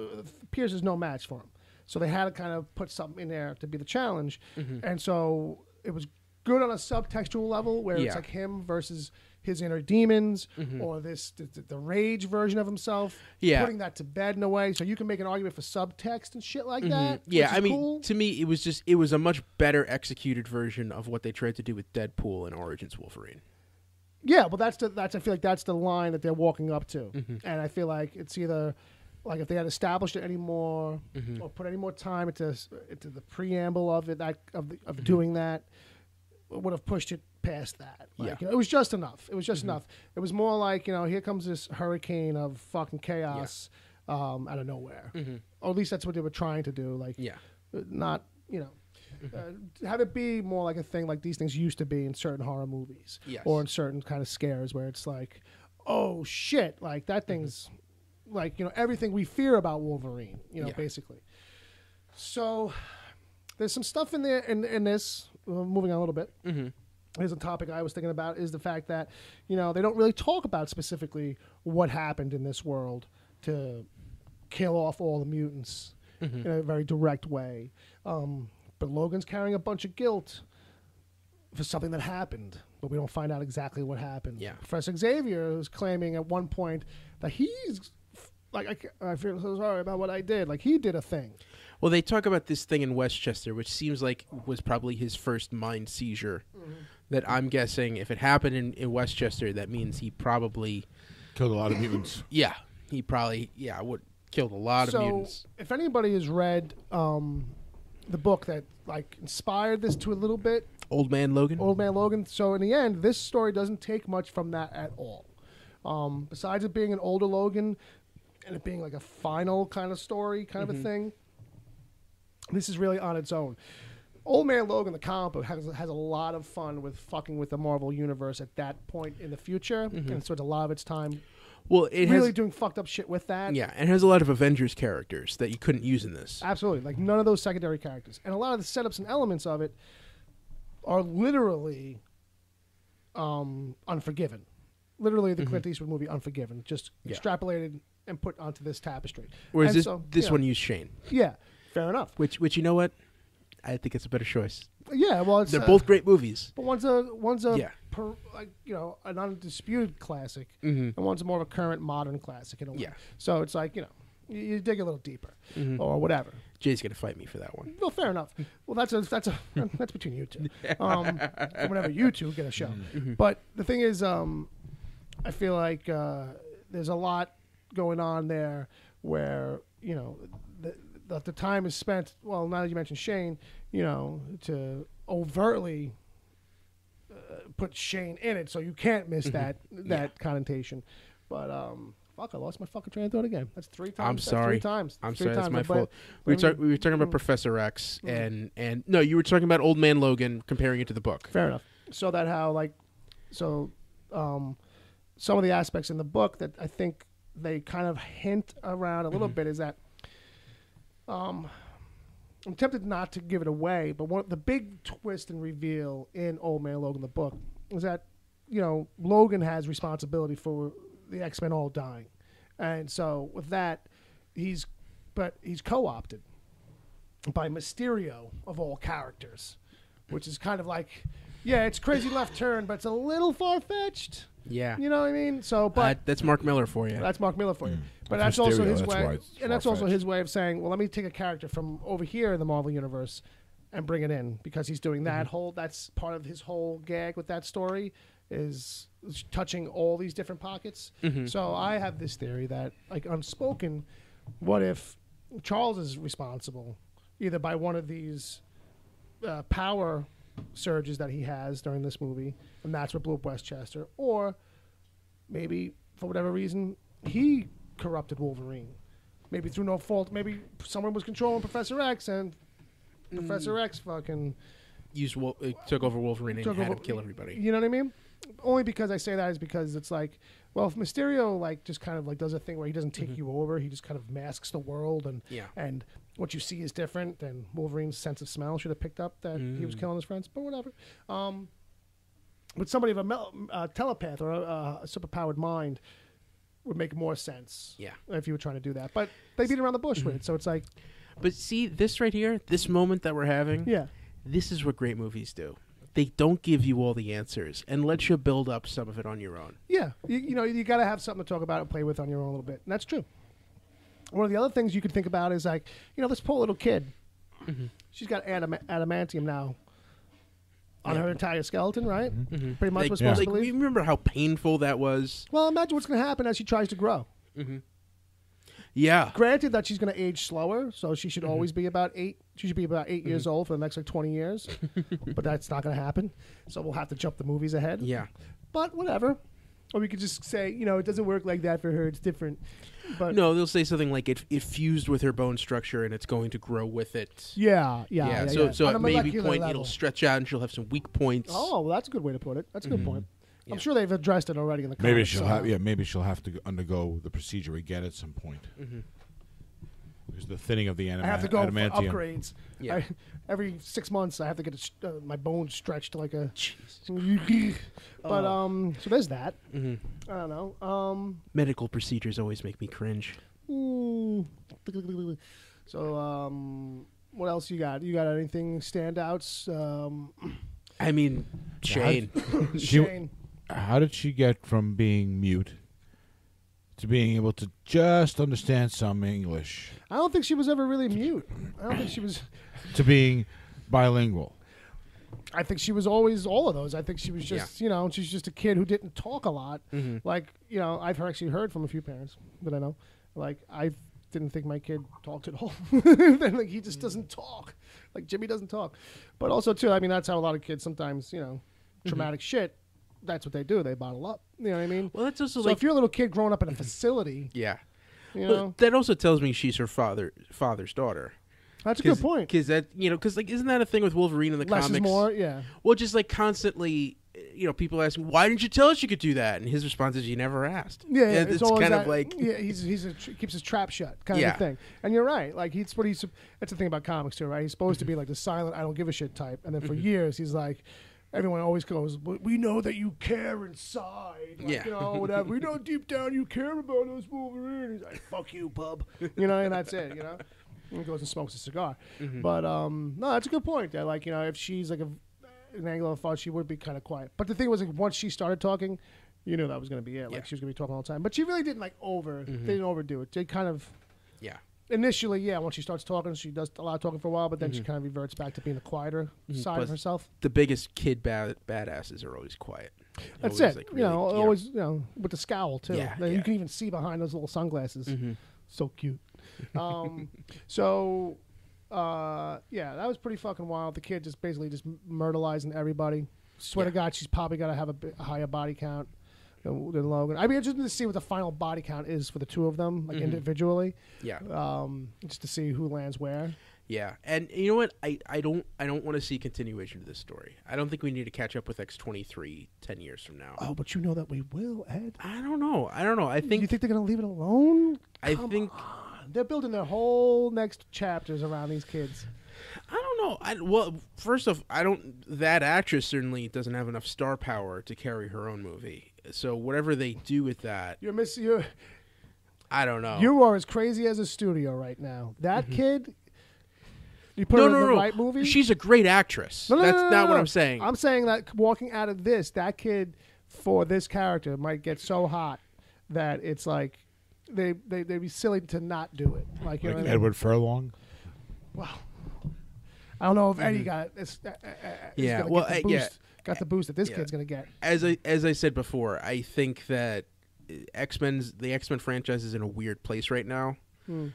Pierce is no match for him. So they had to kind of put something in there to be the challenge. And so it was good on a subtextual level where it's like him versus his inner demons or the rage version of himself. Putting that to bed in a way so you can make an argument for subtext and shit like that. Yeah, I mean, cool. to me, it was a much better executed version of what they tried to do with Deadpool and Origins Wolverine. Yeah, well, that's I feel like that's the line that they're walking up to, and I feel like it's either like if they had established it anymore or put any more time into the preamble of it of doing that, would have pushed it past that. Like, it was just enough. It was just enough. It was more like, here comes this hurricane of fucking chaos out of nowhere. Or at least that's what they were trying to do. Like, not have it be more like a thing like these things used to be in certain horror movies or in certain kind of scares where it's like, oh shit, like that thing's like, everything we fear about Wolverine, basically. So there's some stuff in there in this, moving on a little bit. Here's a topic I was thinking about is the fact that, they don't really talk about specifically what happened in this world to kill off all the mutants in a very direct way. But Logan's carrying a bunch of guilt for something that happened, but we don't find out exactly what happened. Professor Xavier is claiming at one point that he's like, I feel so sorry about what I did. Like, he did a thing. Well, they talk about this thing in Westchester, which seems like was probably his first mind seizure. That I'm guessing if it happened in Westchester, that means he probably killed a lot of mutants. He probably would killed a lot of mutants. So if anybody has read the book that like inspired this to a little bit, Old Man Logan. So in the end, this story doesn't take much from that at all. Besides it being an older Logan and it being like a final kind of story, kind of a thing, this is really on its own. Old Man Logan, the comic book, has a lot of fun with fucking with the Marvel Universe at that point in the future, and so it's a lot of its time. Well, it really has, doing fucked up shit with that. Yeah, and it has a lot of Avengers characters that you couldn't use in this. Absolutely, like none of those secondary characters, and a lot of the setups and elements of it are literally Unforgiven. Literally, the Clint Eastwood movie Unforgiven, just extrapolated and put onto this tapestry. Whereas this one used Shane. Yeah, fair enough. Which you know what? I think it's a better choice. Yeah, well, they're both great movies. But one's an undisputed classic, and one's more of a current modern classic in a way. Yeah. So it's like you dig a little deeper or whatever. Jay's gonna fight me for that one. Well, fair enough. Well, that's between you two. Whenever you two get a show. But the thing is, I feel like there's a lot going on there where the time is spent. Well, now that you mentioned Shane, to overtly put Shane in it, so you can't miss that connotation. But fuck, I lost my fucking train of thought again. That's 3 times. I'm sorry. 3 times. I'm sorry. That's my fault. We were talking about Professor X, and no, you were talking about Old Man Logan, comparing it to the book. Fair enough. So that some of the aspects in the book that I think they kind of hint around a little bit is that I'm tempted not to give it away, but the big twist and reveal in Old Man Logan, the book, is that Logan has responsibility for the X-Men all dying, and so with that, he's co-opted by Mysterio of all characters, which is kind of like, it's crazy left turn, but it's a little far-fetched. Yeah, you know what I mean. So, but that's Mark Miller for you. That's Mark Miller for you. But that's also his way, and that's also his way of saying, well, let me take a character from over here in the Marvel Universe and bring it in, because he's doing that that's part of his whole gag with that story is touching all these different pockets. So I have this theory that, like unspoken, what if Charles is responsible either by one of these power surges that he has during this movie, and that's what blew up Westchester, or maybe for whatever reason he corrupted Wolverine, maybe through no fault, maybe someone was controlling Professor X and Professor X fucking took over Wolverine and had him kill everybody. You know what I mean? Only because I say that is because it's like, well, if Mysterio just kind of does a thing where he doesn't take you over, he just kind of masks the world, and what you see is different, then Wolverine's sense of smell should have picked up that he was killing his friends, but whatever. But somebody of a telepath or a superpowered mind would make more sense. Yeah, if you were trying to do that, but they beat around the bush with it, so it's like, But see, this right here, this moment that we're having, this is what great movies do. They don't give you all the answers and let you build up some of it on your own. Yeah, you got to have something to talk about and play with on your own a little bit, and that's true. One of the other things you could think about is like, this poor little kid. Mm-hmm. She's got adamantium now on her entire skeleton, right? Mm-hmm. Pretty much was supposed to believe. You remember how painful that was? Well, imagine what's going to happen as she tries to grow. Mm-hmm. Yeah. Granted that she's going to age slower, so she should always be about 8. She should be about 8 years old for the next 20 years. But that's not going to happen. So we'll have to jump the movies ahead. Yeah. But whatever. Or we could just say, it doesn't work like that for her. It's different. But no, they'll say something like it fused with her bone structure and it's going to grow with it. Yeah. So at maybe point level, it'll stretch out and she'll have some weak points. Oh, well, that's a good way to put it. That's a good point. I'm sure they've addressed it already in the comics. Maybe she'll have to undergo the procedure again at some point. Mm-hmm. Because the thinning of the adamantium. I have to go for upgrades. Yeah. Every 6 months, I have to get my bones stretched like a. But so there's that. Mm-hmm. I don't know. Medical procedures always make me cringe. So what else you got? You got anything standouts? I mean, Shane. Shane. How did she get from being mute to being able to just understand some English? I don't think she was ever really mute. I don't think she was... to being bilingual. I think she was always all of those. I think she was just, she's just a kid who didn't talk a lot. Mm-hmm. Like, I've actually heard from a few parents that I know. Like, I didn't think my kid talked at all. Like, he just doesn't talk. Like, Jimmy doesn't talk. But also, too, I mean, that's how a lot of kids sometimes, traumatic shit, that's what they do. They bottle up. You know what I mean? Well, that's also so if you're a little kid growing up in a facility... Yeah. Well, that also tells me she's her father's daughter. That's a good point. Because isn't that a thing with Wolverine in the Less comics? Is more, yeah. Well, just like constantly, people asking, why didn't you tell us you could do that? And his response is, you never asked. Yeah, it's kind of like... Yeah, he keeps his trap shut kind of thing. And you're right. Like, that's the thing about comics, too, right? He's supposed to be like the silent, I don't give a shit type. And then for years, he's like... Everyone always goes, we know that you care inside. Like, whatever. We know deep down you care about us, Wolverine. He's like, fuck you, bub. And that's it, And he goes and smokes a cigar. Mm-hmm. But, no, that's a good point. That, like, if she's like an angle of thought, she would be kind of quiet. But the thing was, like, once she started talking, you knew that was going to be it. Like, she was going to be talking all the time. But she really didn't, like, they didn't overdo it. They kind of... Yeah. Initially, once she starts talking, she does a lot of talking for a while, but then she kind of reverts back to being the quieter side of herself. The biggest kid badasses are always quiet. That's always, it. Like, really, always, with the scowl, too. Yeah, You can even see behind those little sunglasses. Mm-hmm. So cute. That was pretty fucking wild. The kid just basically just murderizing everybody. Swear to God, she's probably got to have a higher body count than Logan. I'd be interested to see what the final body count is for the two of them, like individually. Yeah. Just to see who lands where. Yeah, and you know what? I don't want to see continuation to this story. I don't think we need to catch up with X-23 10 years from now. Oh, but you know that we will, Ed. I don't know. I think. You think they're gonna leave it alone? Come on. They're building their whole next chapters around these kids. I don't know. First off, that actress certainly doesn't have enough star power to carry her own movie. So whatever they do with that, I don't know. You are as crazy as a studio right now. That kid, you put her in the right movie. She's a great actress. That's not what I'm saying. I'm saying that walking out of this, that kid for this character might get so hot that it's like they'd be silly to not do it. Like Edward Furlong. Wow. I don't know if Eddie got got the boost that this kid's going to get. As I said before, I think that the X-Men franchise is in a weird place right now.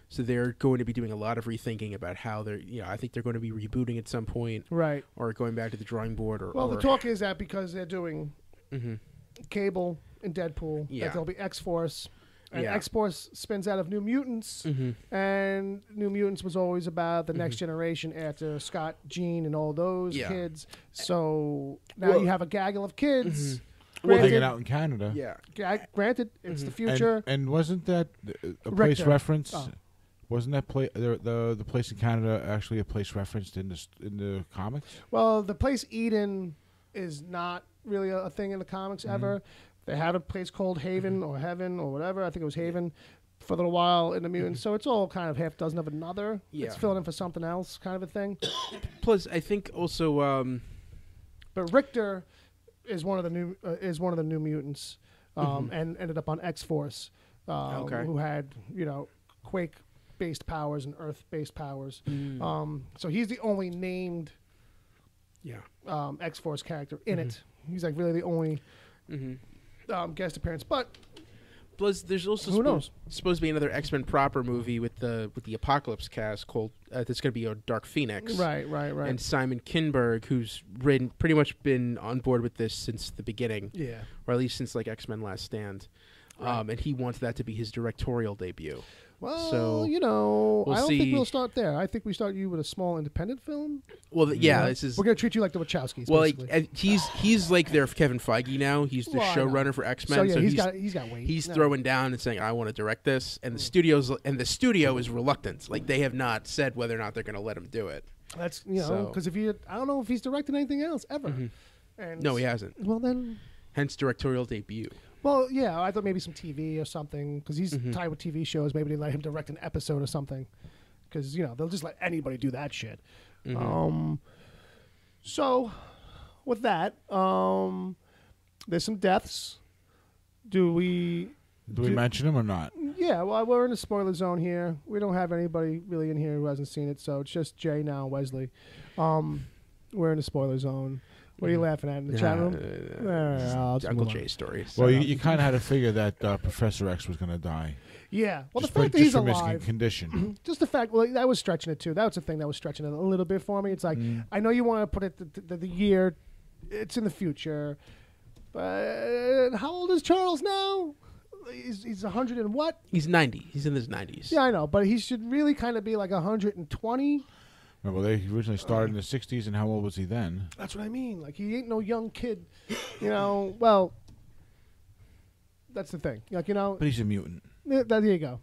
So they're going to be doing a lot of rethinking about how they're, I think they're going to be rebooting at some point. Right. Or going back to the drawing board. The talk is that because they're doing Cable and Deadpool, that there'll be X-Force. And X-Force spins out of New Mutants, and New Mutants was always about the next generation after Scott, Jean, and all those kids. So now you have a gaggle of kids. Hanging out in Canada. Yeah. Granted, it's the future. And wasn't that a place reference? Oh. Wasn't that the place in Canada actually a place referenced in the comics? Well, the place Eden is not really a thing in the comics ever. They had a place called Haven or Heaven or whatever. I think it was Haven. for a little while in the mutants, so it's all kind of half dozen of another. Yeah. It's filling in for something else, kind of a thing. Plus, I think also, but Richter is one of the new mutants, and ended up on X-Force, who had Quake-based powers and Earth-based powers. So he's the only named X-Force character in it. He's like really the only guest appearance, but. Plus, there's also supposed to be another X-Men proper movie with the Apocalypse cast called that's going to be a Dark Phoenix. Right. And Simon Kinberg, who's pretty much been on board with this since the beginning. Yeah. Or at least since like X-Men Last Stand. Right. And he wants that to be his directorial debut. Well, so I don't think we'll start there. I think we start you with a small independent film. Well, this is... We're going to treat you like the Wachowskis, well, basically. he's like their Kevin Feige now. He's the showrunner for X-Men. So, he's got weight. He's throwing down and saying, I want to direct this. And the studio is reluctant. Like, they have not said whether or not they're going to let him do it. That's, because I don't know if he's directed anything else, ever. And no, he hasn't. Well, then... Hence directorial debut. Well, yeah, I thought maybe some TV or something, because he's tied with TV shows. Maybe they let him direct an episode or something, because, they'll just let anybody do that shit. So, with that, there's some deaths. Do we mention them or not? Yeah, well, we're in the spoiler zone here. We don't have anybody really in here who hasn't seen it, so it's just Jay now and Wesley. We're in the spoiler zone. What are you laughing at in the chat room? Uncle Jay's story. Well, you kind of had to figure that Professor X was going to die. Yeah. Well, just the fact that he's alive. Just condition. Just the fact, that was stretching it too. That was the thing that was stretching it a little bit for me. It's like, I know you want to put it the year, it's in the future, but how old is Charles now? He's 100 and what? He's 90. He's in his 90s. Yeah, I know, but he should really kind of be like 120. Well, they originally started in the 60s, and how old was he then? That's what I mean. Like, he ain't no young kid, Well, that's the thing. Like, But he's a mutant. There you go.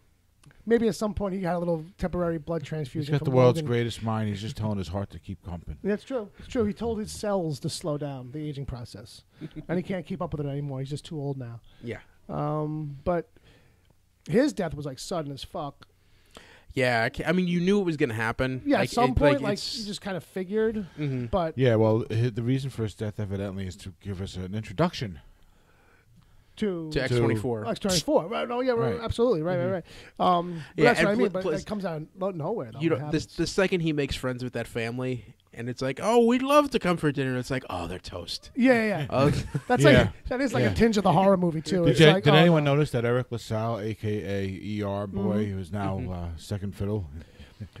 Maybe at some point he had a little temporary blood transfusion. He's got the world's greatest mind. He's just telling his heart to keep pumping. That's true. It's true. He told his cells to slow down the aging process. And he can't keep up with it anymore. He's just too old now. Yeah. But his death was, like, sudden as fuck. Yeah, I mean, you knew it was going to happen. Yeah, at some point, you just kind of figured. But yeah, well, the reason for his death, evidently, is to give us an introduction to X-24. X-24. Right? No, yeah, right. Absolutely. Right. That's what I mean. But it comes out of nowhere. Though, the second he makes friends with that family, and it's like, oh, we'd love to come for dinner. And it's like, oh, they're toast. Yeah. That's that is like a tinge of the horror movie too. Did anyone notice that Eric LaSalle, aka ER boy, who is now second fiddle?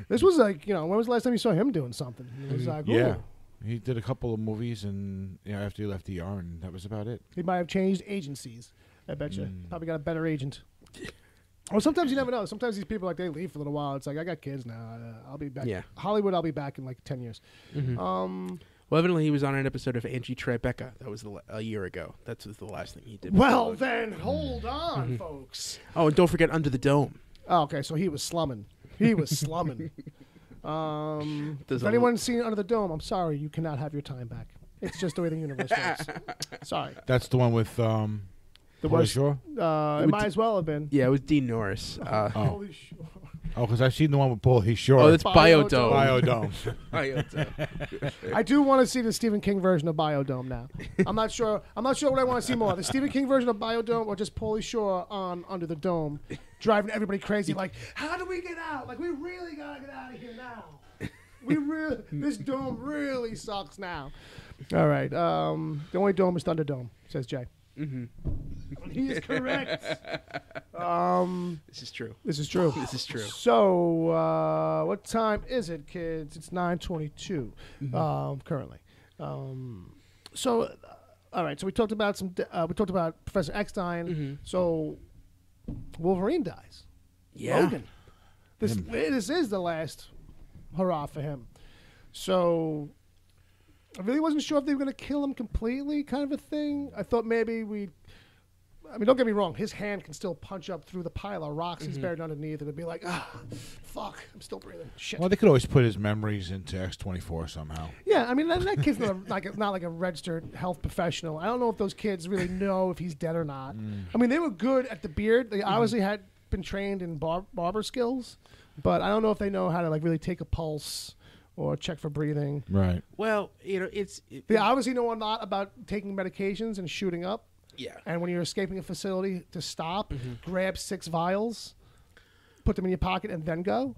This was like, when was the last time you saw him doing something? It was like, he did a couple of movies, and after he left ER, and that was about it. He might have changed agencies. I bet you. Probably got a better agent. Well, sometimes you never know. Sometimes these people, like, they leave for a little while. It's like, I got kids now. I'll be back. Yeah. Hollywood, I'll be back in like 10 years. Well, evidently he was on an episode of Angie Tribeca. That was a year ago. That was the last thing he did. Well, then, hold on, folks. Oh, and don't forget Under the Dome. Oh, okay, so he was slumming. If anyone's seen Under the Dome, I'm sorry, you cannot have your time back. It's just the way the universe works. Sorry. That's the one with the worst. Sure? It might as well have been. Yeah, it was Dean Norris. Holy shit. Oh, because I've seen the one with Pauly Shore. Oh, that's Biodome. Biodome. I do want to see the Stephen King version of Biodome now. I'm not sure what I want to see more. The Stephen King version of Biodome or just Pauly Shore on Under the Dome, driving everybody crazy. Like, how do we get out? Like, we really got to get out of here now. This dome really sucks now. All right. The only dome is Thunderdome, says Jay. He is correct. This is true. This is true. So, what time is it, kids? It's 9:22 currently. So, all right. So we talked about we talked about Professor X dying. So, Wolverine dies. Yeah. Logan. This is the last hurrah for him. So, I really wasn't sure if they were going to kill him completely, kind of a thing. I thought maybe don't get me wrong. His hand can still punch up through the pile of rocks he's buried underneath, and it'd be like, fuck, I'm still breathing. Shit. Well, they could always put his memories into X-24 somehow. Yeah, I mean, that kid's not like a registered health professional. I don't know if those kids really know if he's dead or not. I mean, they were good at the beard. They obviously had been trained in barber skills, but I don't know if they know how to like really take a pulse or check for breathing. Right. Well, They obviously know a lot about taking medications and shooting up. Yeah. And when you're escaping a facility, to stop, grab 6 vials, put them in your pocket, and then go.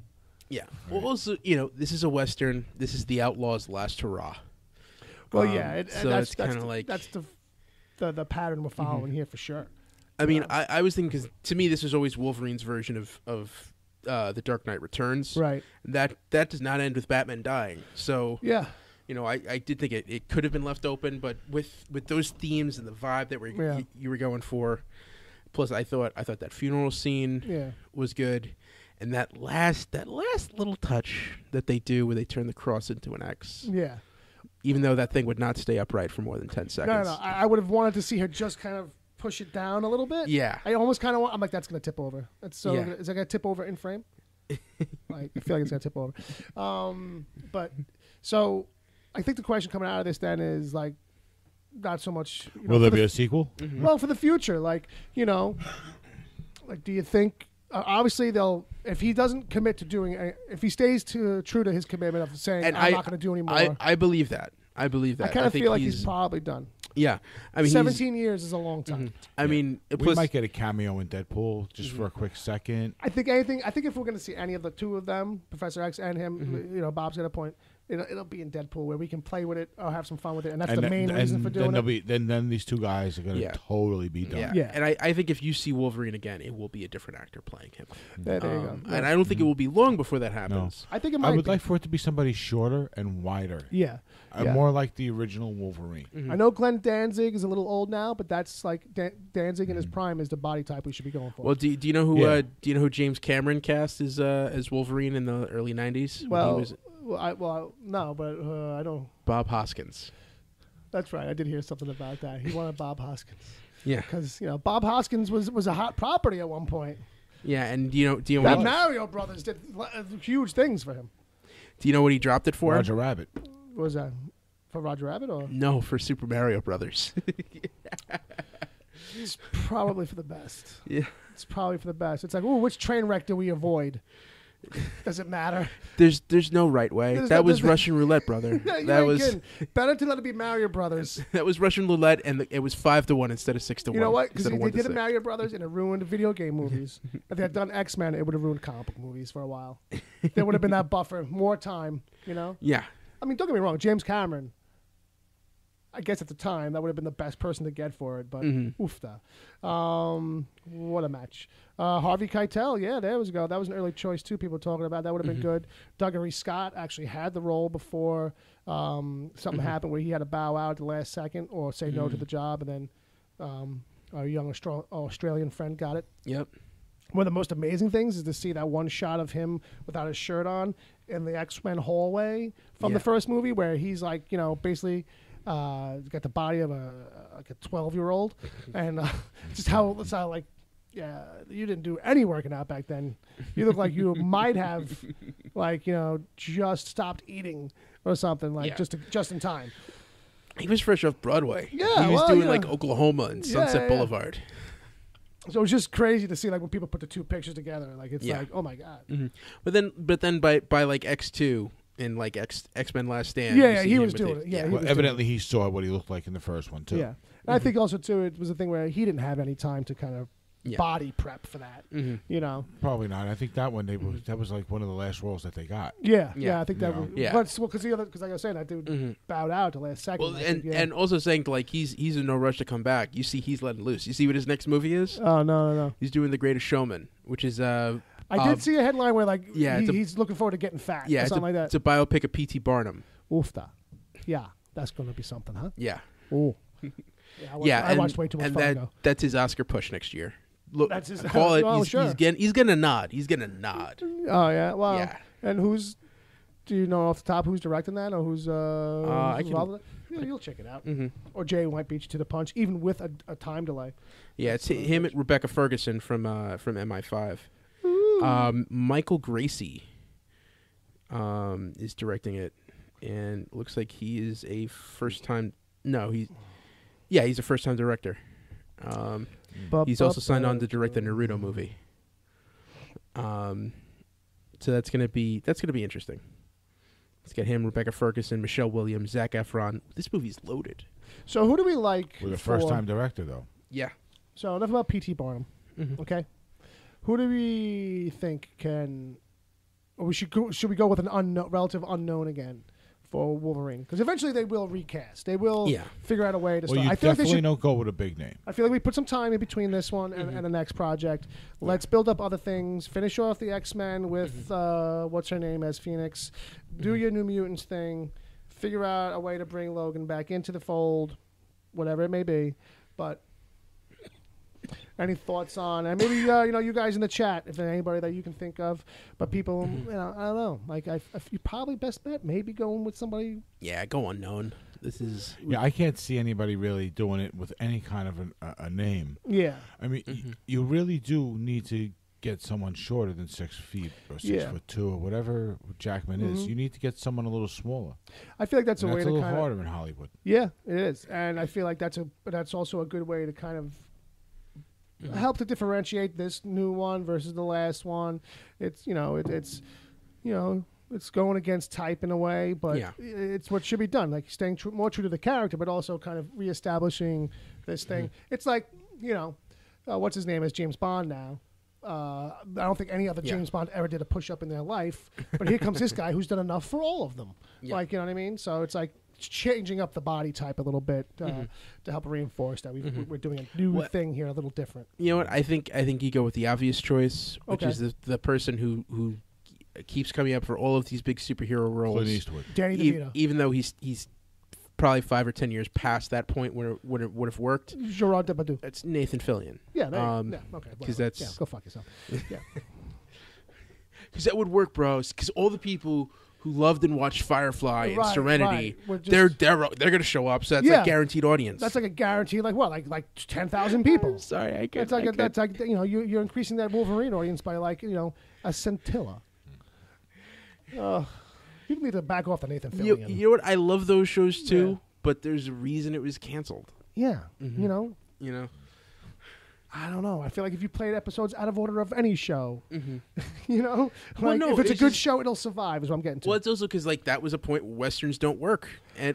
Yeah. Well, also, this is a Western. This is the outlaws' last hurrah. Well, so it's kind of like that's the pattern we're following here for sure. I mean, I was thinking, because to me this was always Wolverine's version of the Dark Knight Returns. Right. That does not end with Batman dying. So yeah. I did think it could have been left open, but with those themes and the vibe that you were going for, plus I thought that funeral scene was good, and that last little touch that they do where they turn the cross into an X. Yeah. Even though that thing would not stay upright for more than 10 seconds. No. I would have wanted to see her just kind of push it down a little bit. Yeah. I almost kind of want. I'm like, that's gonna tip over. That's so. Is that gonna tip over in frame? Like, I feel like it's gonna tip over. But so. I think the question coming out of this then is like, not so much. Will there be a sequel? Mm-hmm. Well, for the future, like like do you think? Obviously, if he doesn't commit to doing, if he stays true to his commitment of saying, I'm not going to do anymore. I believe that. I kind of feel like he's probably done. Yeah, I mean, 17 years is a long time. Mm-hmm. I mean, we might get a cameo in Deadpool just for a quick second. I think if we're going to see any of the two of them, Professor X and him, Bob's got a point. It'll be in Deadpool where we can play with it or have some fun with it, and that's the main reason for doing it. Then these two guys are going to totally be done. Yeah. And I think if you see Wolverine again, it will be a different actor playing him. There you go. And I don't think it will be long before that happens. No. I think it might. I would like for it to be somebody shorter and wider. Yeah. More like the original Wolverine. I know Glenn Danzig is a little old now, but that's like Danzig in his prime is the body type we should be going for. Well, do you know who James Cameron cast as Wolverine in the early 90s? No, but I don't. Bob Hoskins. That's right. I did hear something about that. He wanted Bob Hoskins. Yeah, because Bob Hoskins was a hot property at one point. Yeah, and do you know that Mario Brothers did huge things for him. Do you know what he dropped it for? Roger Rabbit. What was that for Roger Rabbit or no? For Super Mario Brothers. It's probably for the best. Yeah, it's probably for the best. It's like, which train wreck do we avoid? Does it matter? There's no right way. That was Russian roulette, brother. That was kidding. Better to let it be Mario Brothers. That was Russian roulette, and it was 5-1 instead of 6-1. You know what? Because they did it Mario Brothers, and it ruined video game movies. If they had done X-Men, it would have ruined comic book movies for a while. There would have been that buffer, more time. Yeah. I mean, don't get me wrong. James Cameron. I guess at the time that would have been the best person to get for it, but oofta. What a match. Harvey Keitel, there we go. That was an early choice too. People talking about that would have been good. Douglas Scott actually had the role before something happened where he had to bow out at the last second or say no to the job, and then our young Australian friend got it. Yep. One of the most amazing things is to see that one shot of him without his shirt on in the X-Men hallway from the first movie, where he's like, basically. Got the body of a 12-year-old, and just how like, you didn't do any working out back then. You look like you might have, like, just stopped eating or something, like just in time. He was fresh off Broadway. Yeah, he was doing like Oklahoma and Sunset Boulevard. So it was just crazy to see, like, when people put the two pictures together, like it's like, oh my god. Mm-hmm. But then by like X2. In like X-Men Last Stand. Yeah, he was doing it. Yeah, evidently he saw what he looked like in the first one too. Yeah, and I think also too it was a thing where he didn't have any time to kind of body prep for that. Probably not. I think that one that was like one of the last roles that they got. Yeah, I think that was. Yeah, but because like I was saying, that dude bowed out at the last second. Well, and also saying like he's in no rush to come back. You see, he's letting loose. You see what his next movie is? Oh no. He's doing The Greatest Showman, which is I did see a headline where like he's looking forward to getting fat. Yeah, or something like that. It's a biopic of P.T. Barnum. Oofta. Yeah, that's going to be something, huh? Yeah. Ooh. I watched way too much fun ago. That's his Oscar push next year. Look, that's his, call it. Sure. He's gonna nod. He's gonna nod. Oh yeah. Well. Yeah. And who's? Do you know off the top who's directing that or who's involved with it? Yeah, you'll check it out. Or Jay might beat you to the punch, even with a time delay. Yeah, it's him and Rebecca Ferguson from MI5. Michael Gracie is directing it, and it looks like he is a first-time. No, he's a first-time director. He's also signed on to direct the Naruto movie. So that's gonna be interesting. Let's get him, Rebecca Ferguson, Michelle Williams, Zac Efron. This movie's loaded. So who do we like? With a first-time director, though. Yeah. So enough about P.T. Barnum. Mm-hmm. Okay. Who do we think can? Or should we go with an relative unknown again for Wolverine? Because eventually they will recast. They will figure out a way to start. You I feel definitely like don't go with a big name. I feel like we put some time in between this one and the next project. Let's build up other things. Finish off the X-Men with what's her name as Phoenix. Do your New Mutants thing. Figure out a way to bring Logan back into the fold, whatever it may be. But any thoughts on? And maybe you guys in the chat, if there's anybody that you can think of. But people, I don't know. Like you probably best bet maybe going with somebody. Yeah, go unknown. This is I can't see anybody really doing it with any kind of a name. Yeah, I mean, you really do need to get someone shorter than 6 feet or 6'2" or whatever Jackman is. You need to get someone a little smaller. I feel like that's a way to kind of. That's a little harder in Hollywood. Yeah, it is, and I feel like that's also a good way to kind of help to differentiate this new one versus the last one. It's it's going against type in a way, but it's what should be done. Like staying more true to the character, but also kind of reestablishing this thing. It's like what's his name as James Bond now. I don't think any other James Bond ever did a push-up in their life, but here comes this guy who's done enough for all of them. Like, you know what I mean? So it's like changing up the body type a little bit to help reinforce that we're doing a new thing here, a little different. You know what? I think you go with the obvious choice, which is the person who keeps coming up for all of these big superhero roles. Clint Eastwood. Danny DeVito. Even though he's probably 5 or 10 years past that point where it would have worked. Gerard Depardieu. It's Nathan Fillion. Yeah, okay. Because that's... Yeah, go fuck yourself. Yeah. Because that would work, bros. Because all the people who loved and watched Firefly and Serenity, they're going to show up, so that's a guaranteed audience. That's like a guaranteed, like 10,000 people. Sorry, I can't. That's like you're increasing that Wolverine audience by a scintilla. People need to back off the Nathan Fillion. You know what? I love those shows too, but there's a reason it was canceled. Yeah, You know. I don't know. I feel like if you played episodes out of order of any show, Well, no, if it's a good show, it'll survive. Is what I'm getting to. Well, it's also because that was a point where westerns don't work, and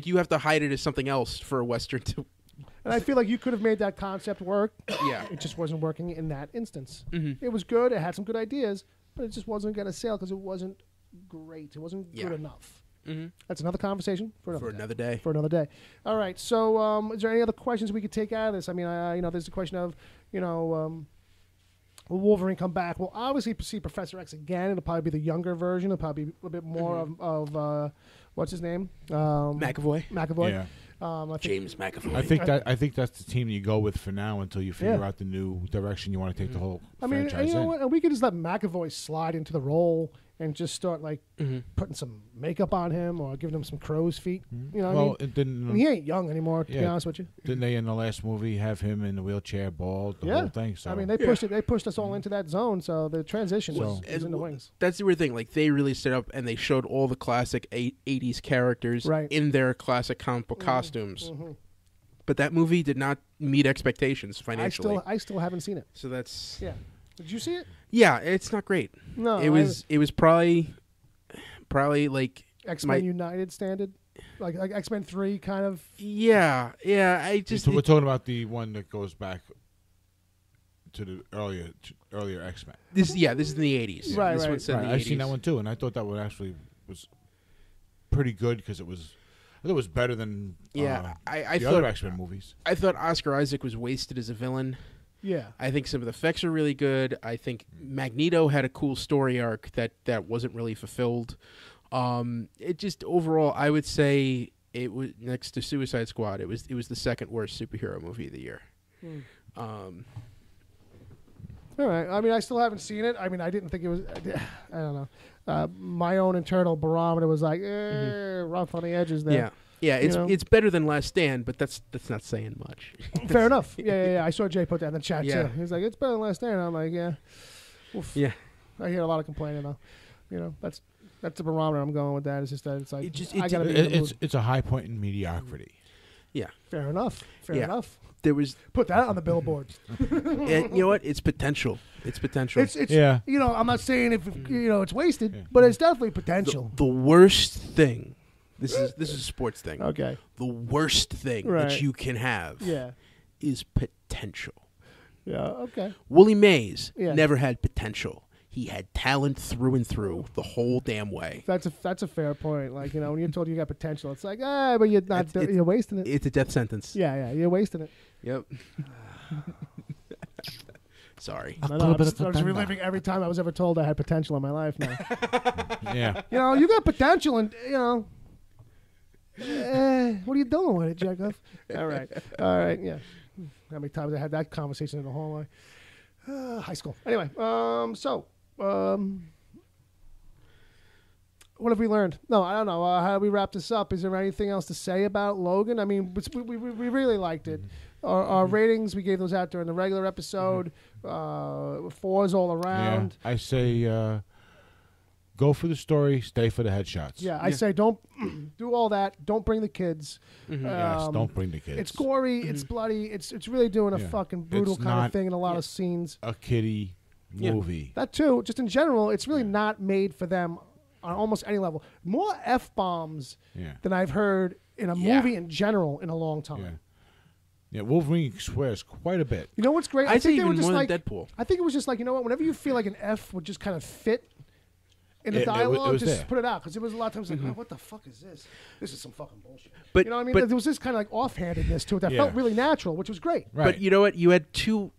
you have to hide it as something else for a western to. And I feel like you could have made that concept work. Yeah, it just wasn't working in that instance. It was good. It had some good ideas, but it just wasn't going to sail because it wasn't great. It wasn't good enough. That's another conversation for another day. For another day. All right. So, is there any other questions we could take out of this? I mean, there's the question of, will Wolverine come back? We'll obviously see Professor X again. It'll probably be the younger version. It'll probably be a bit more of what's his name? McAvoy. Yeah. James McAvoy. I think that's the team you go with for now until you figure out the new direction you want to take the whole franchise you know what? And we could just let McAvoy slide into the role and just start putting some makeup on him or giving him some crow's feet. You know what I mean? He ain't young anymore, to be honest with you. Didn't they in the last movie have him in the wheelchair, bald, the whole thing? So. I mean, they pushed it. They pushed us all into that zone. So the transition is in the wings. That's the weird thing. Like they really set up and they showed all the classic 80s characters in their classic comic book costumes. But that movie did not meet expectations financially. I still haven't seen it. So that's Did you see it? Yeah, it's not great. No, it was probably like X-Men United standard, like X-Men 3 kind of. Yeah. So we're talking about the one that goes back to the earlier X-Men. This is in the 80s. Right, this one's set in the 80s. I've seen that one too, and I thought that one actually was pretty good because I thought it was better than I the thought, other X-Men movies. I thought Oscar Isaac was wasted as a villain. Yeah. I think some of the effects are really good. I think Magneto had a cool story arc that wasn't really fulfilled. It just overall, I would say it was next to Suicide Squad. It was the second worst superhero movie of the year. All right. I mean, I still haven't seen it. I mean, I didn't think it was. I don't know. My own internal barometer was like rough on the edges there. Yeah, it's better than Last Stand, but that's not saying much. Fair enough. Yeah. I saw Jay put that in the chat too. He's like, it's better than Last Stand. I'm like, yeah. Oof. Yeah. I hear a lot of complaining though. That's the barometer I'm going with that. It's just that it's like it's a high point in mediocrity. Yeah. Fair enough. Fair enough. There was put that on the billboard. And you know what? It's potential. It's potential. It's you know, I'm not saying if you know it's wasted, but it's definitely potential. The worst thing. This is a sports thing. Okay. The worst thing that you can have is potential. Yeah, okay. Willie Mays never had potential. He had talent through and through the whole damn way. That's a fair point. Like, you know, when you're told you got potential, it's like, but you're not. You're wasting it. It's a death sentence. Yeah, you're wasting it. Yep. Sorry. I'm just reliving every time I was ever told I had potential in my life now. Yeah. You know, you got potential, and you know, what are you doing with it, Jacob? All right, yeah. How many times I had that conversation in the hallway? High school. Anyway, what have we learned? No, I don't know. How do we wrap this up? Is there anything else to say about Logan? I mean, we really liked it. Our ratings, we gave those out during the regular episode. 4s all around. Yeah, I say go for the story, stay for the headshots. Yeah, I say don't do all that. Don't bring the kids. Yes, don't bring the kids. It's gory. It's bloody. It's really doing a fucking brutal kind of thing in a lot of scenes. A kiddie movie. That too. Just in general, it's really not made for them on almost any level. More F-bombs than I've heard in a movie in general in a long time. Yeah, Wolverine swears quite a bit. You know what's great? I think they were just more like than Deadpool. I think it was just like, you know what? Whenever you feel like an F would just kind of fit in the dialogue, it was just there. put it out, because it was a lot of times like, oh, what the fuck is this? This is some fucking bullshit. But you know what I mean? but- There was this kind of like offhandedness to it that felt really natural, which was great. Right. But you know what? You had two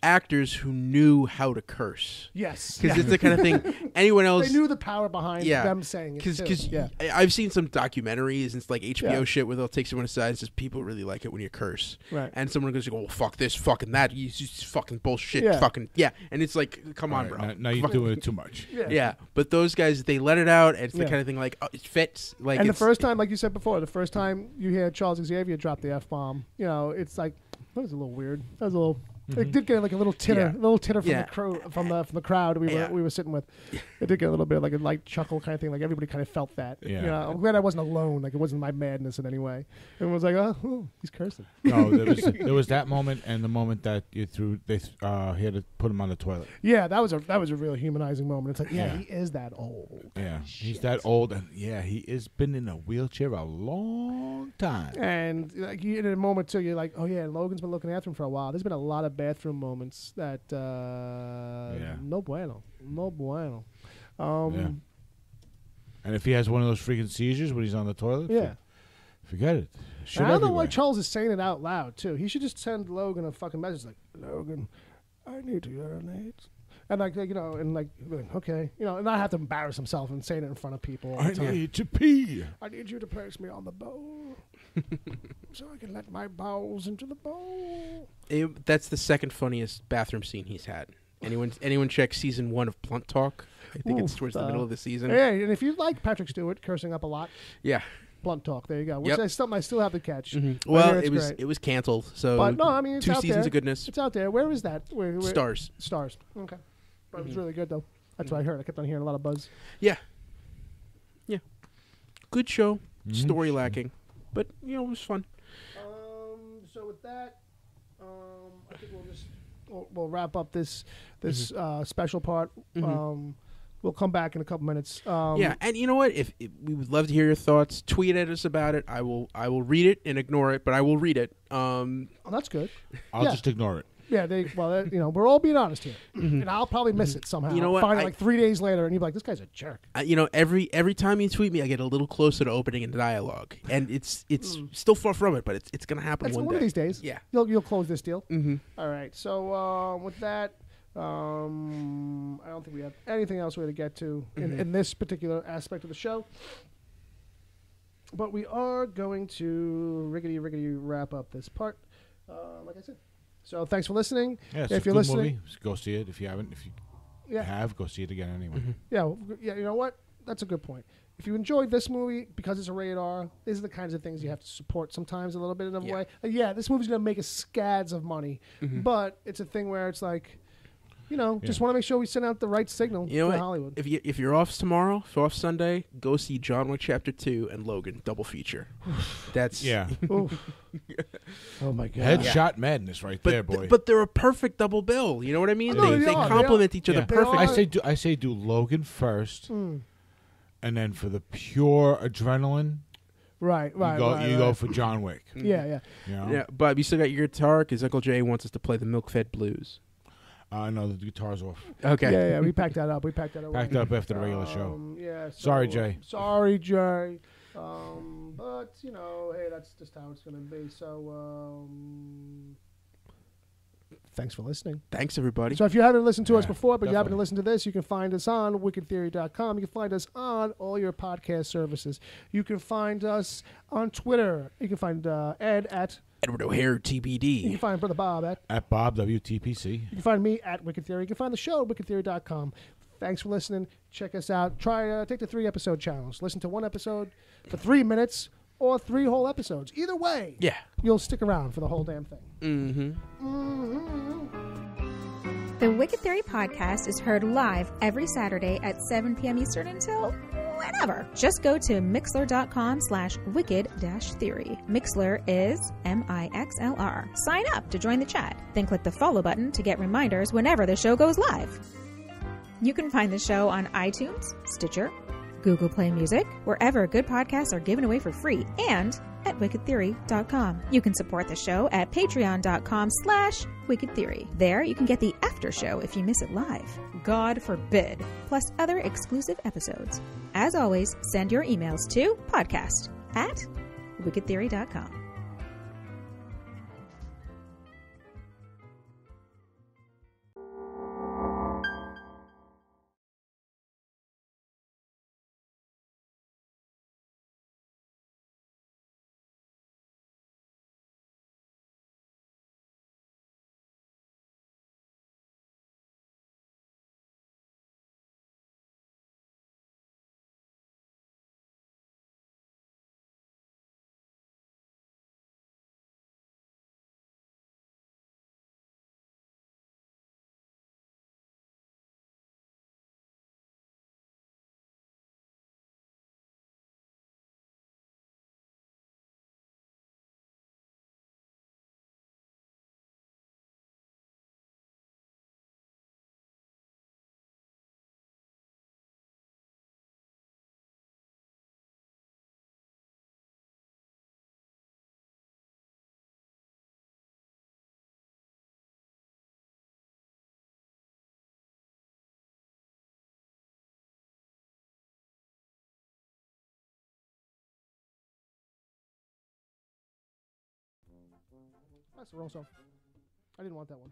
actors who knew how to curse. Yes, Because it's the kind of thing anyone else. they knew the power behind them saying it. Because too. I've seen some documentaries and it's like HBO Yeah. shit where they'll take someone aside and says people really like it when you curse. Right. And someone goes, "Oh, fuck this, fucking that, you just fucking bullshit, Yeah. fucking and it's like, come on, bro. Now you're doing it too much. Yeah, but those guys, they let it out, and it's the kind of thing like, it fits. Like, And the first time, like you said before, the first time you hear Charles Xavier drop the F-bomb, you know, it's like, that was a little weird. That was a little... It did get like a little titter, from the crew, from the crowd we were sitting with. It did get a little bit like a light chuckle kind of thing. Like everybody kind of felt that. Yeah. You know, I'm glad I wasn't alone. Like it wasn't my madness in any way. Everyone was like, "Oh, he's cursing." No, there was that moment and the moment that he had to put him on the toilet. Yeah, that was a real humanizing moment. It's like, he is that old. Yeah, he's that old, and he has been in a wheelchair a long time. And like in a moment too, you're like, "Oh yeah, Logan's been looking after him for a while." There's been a lot of bathroom moments that no bueno. And if he has one of those freaking seizures when he's on the toilet, forget it. I don't know why Charles is saying it out loud too. He should just send Logan a fucking message like, "Logan, I need to urinate." And like you know, and like okay, you know, and not have to embarrass himself and saying it in front of people all the time. I need to pee. I need you to place me on the bowl so I can let my bowels into the bowl. That's the second funniest bathroom scene he's had. Anyone check season 1 of Blunt Talk? I think it's towards the middle of the season. Yeah, and if you like Patrick Stewart cursing up a lot, Blunt Talk. There you go. Which is something I still have to catch. Well, it was canceled. So, but no, I mean, it's 2 out seasons there. of goodness. It's out there. Where is that? Where? Stars. Okay, but it was really good though. That's what I heard. I kept on hearing a lot of buzz. Yeah. Good show. Story lacking, but it was fun. So with that, I think we'll wrap up this special part. We'll come back in a couple minutes. And you know what? If we would love to hear your thoughts, tweet at us about it. I will read it and ignore it, but I will read it. That's good. I'll just ignore it. Yeah, we're all being honest here, and I'll probably miss it somehow. You know what? Find it like 3 days later, and you'll be like, "This guy's a jerk." Every time you tweet me, I get a little closer to opening a dialogue, and it's still far from it, but it's gonna happen one day. One of these days. Yeah, you'll close this deal. All right. So with that, I don't think we have anything else we're going to get to in this particular aspect of the show. But we are going to riggedy wrap up this part, like I said. So thanks for listening. Yeah, if you're listening, movie. Go see it. If you haven't, if you have, go see it again anyway. Yeah, you know what? That's a good point. If you enjoyed this movie because it's a rated R, these are the kinds of things you have to support sometimes a little bit in a way. This movie's going to make us scads of money, but it's a thing where it's like, just want to make sure we send out the right signal for Hollywood. If you're off tomorrow, if you're off Sunday, go see John Wick Chapter 2 and Logan double feature. That's Oh my God, headshot madness right there, boy. But they're a perfect double bill. You know what I mean? No, they complement each other perfectly. I say do Logan first, and then for the pure adrenaline. Right. You go for John Wick. Yeah. Yeah, but you still got your guitar because Uncle Jay wants us to play the Milk-Fed Blues. No, the guitar's off. Okay. Yeah. We packed that up. Packed up after the regular show. Yeah. Sorry, Jay. Sorry, Jay. But hey, that's just how it's gonna be. So, thanks for listening. Thanks, everybody. So if you haven't listened to us before, but you happen to listen to this, you can find us on wickedtheory.com. You can find us on all your podcast services. You can find us on Twitter. You can find Ed at Edward O'Hare TBD. You can find Brother Bob at Bob WTPC. You can find me at Wicked Theory. You can find the show at wickedtheory.com. Thanks for listening. Check us out. Try take the 3-episode challenge. Listen to one episode for 3 minutes or 3 whole episodes. Either way, you'll stick around for the whole damn thing. The Wicked Theory podcast is heard live every Saturday at 7 p.m. Eastern until whenever. Just go to mixler.com/wicked-theory. Mixler is MIXLR. Sign up to join the chat. Then click the follow button to get reminders whenever the show goes live. You can find the show on iTunes, Stitcher, Google Play Music, wherever good podcasts are given away for free, and at wickedtheory.com. You can support the show at patreon.com/wickedtheory. There you can get the after show if you miss it live. God forbid. Plus other exclusive episodes. As always, send your emails to podcast@wickedtheory.com. That's the wrong song. I didn't want that one.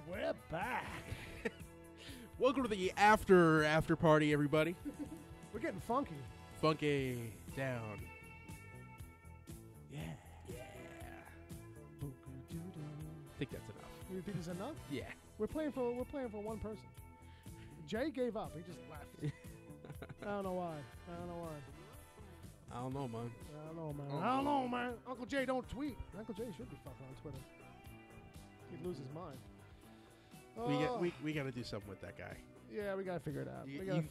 We're back. Welcome to the after party, everybody. We're getting funky. Funky down. Yeah. I think that's enough. You think it's enough? Yeah. We're playing for one person. Jay gave up. He just left. I don't know why. I don't know, man. I don't know, man. Uncle Jay don't tweet. Uncle Jay should be fucking on Twitter. He'd lose his mind. We got to do something with that guy. Yeah, we got to figure it out.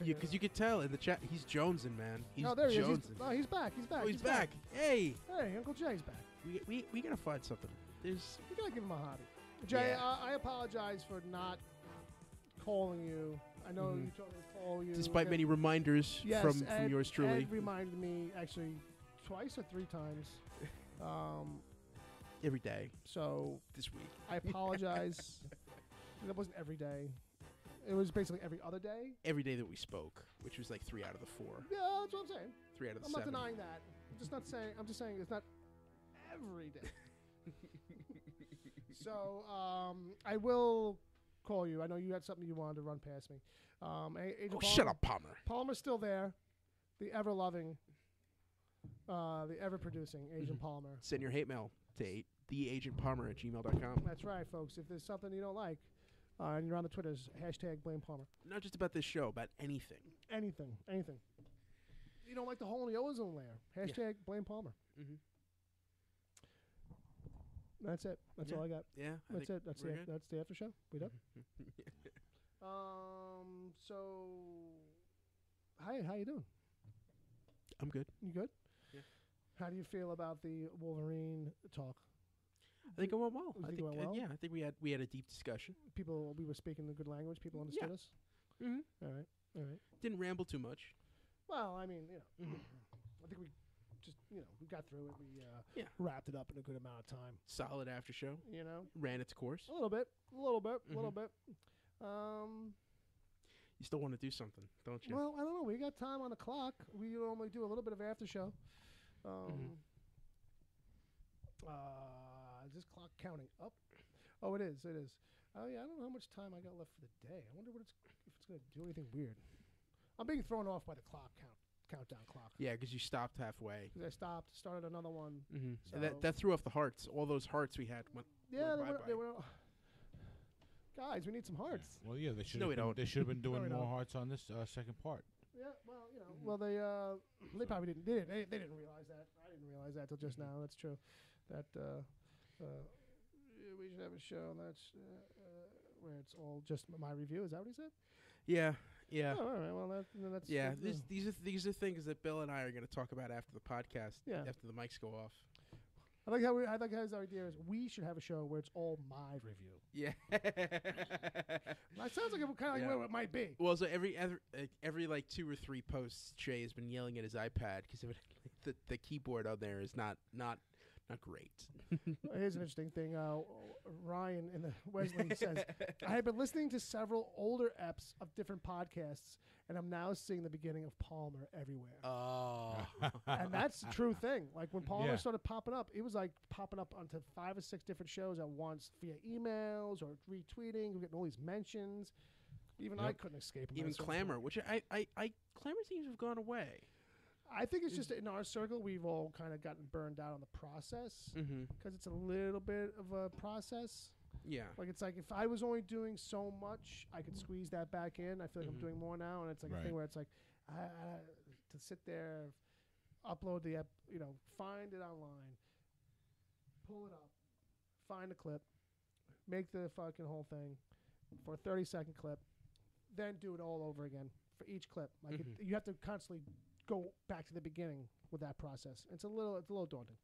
Because you could tell in the chat, he's jonesing, man. He's there he jonesing. is. He's back. He's back. Hey. Hey, Uncle Jay's back. We got to find something. there's you gotta give him a hobby. Jay, Yeah. I apologize for not calling you. I know you told me to call you. despite many reminders from yours truly. Ed reminded me actually twice or 3 times. Every day. So this week. I apologize. That wasn't every day. It was basically every other day. Every day that we spoke, which was like 3 out of the 4. Yeah, that's what I'm saying. 3 out of the I'm 7. not denying that. I'm just not saying. I'm just saying it's not every day. So I will call you. I know you had something you wanted to run past me. Shut up, Palmer. Palmer's still there. The ever-loving, the ever-producing Agent Palmer. Send your hate mail to theagentpalmer@gmail.com. That's right, folks. If there's something you don't like, and you're on the Twitters, #blame Palmer. Not just about this show, about anything. Anything. You don't like the hole in the ozone layer, #blame Palmer. Mm-hmm. That's it. That's all I got. Yeah, That's it. That's it. That's the after show. We done? So, hi. How you doing? I'm good. You good? Yeah. How do you feel about the Wolverine talk? I think it went well. I think it went well? Yeah, I think we had a deep discussion. We were speaking a good language. People understood us. Mm-hmm. All right. Didn't ramble too much. Well, I mean, I think we just, we got through it. We wrapped it up in a good amount of time. Solid after show. Ran its course. A little bit. You still want to do something, don't you? Well, I don't know. We got time on the clock. We normally do a little bit of after show. Is this clock counting up? Oh, it is. Oh, yeah. I don't know how much time I got left for the day. I wonder if it's going to do anything weird. I'm being thrown off by the countdown clock. Yeah, because you stopped halfway. Because I stopped, started another one. Mm-hmm. So That threw off the hearts. All those hearts we had went. They were. Guys, we need some hearts. Yeah. Well, yeah, they should. don't. They should have been doing more hearts on this second part. Yeah, well, well, they probably didn't. They didn't realize that. I didn't realize that till just now. That's true. That we should have a show that's where it's all just my review. Is that what he said? Yeah. Oh, all right. Well, that's yeah. These are things that Bill and I are going to talk about after the podcast. Yeah. After the mics go off. I like how his idea is we should have a show where it's all my review. Yeah. That sounds like kind of like what it might be. Well, so every like 2 or 3 posts, Jay has been yelling at his iPad because the keyboard on there is not great. Here's an interesting thing. Ryan in the Wesley says, I have been listening to several older eps of different podcasts, and I'm now seeing the beginning of Palmer everywhere. Oh. And that's a true thing. Like when Palmer started popping up, it was like popping up onto 5 or 6 different shows at once via emails or retweeting. We're getting all these mentions. Even I couldn't escape him. Even Clamor, which Clamor seems to have gone away. I think it's just in our circle, we've all kind of gotten burned out on the process because it's a little bit of a process. Yeah. Like it's like if I was only doing so much, I could squeeze that back in. I feel like I'm doing more now, and it's like a thing where it's like to sit there, upload the app, find it online, pull it up, find a clip, make the fucking whole thing for a 30-second clip, then do it all over again for each clip. Like you have to constantly go back to the beginning with that process. It's a little daunting.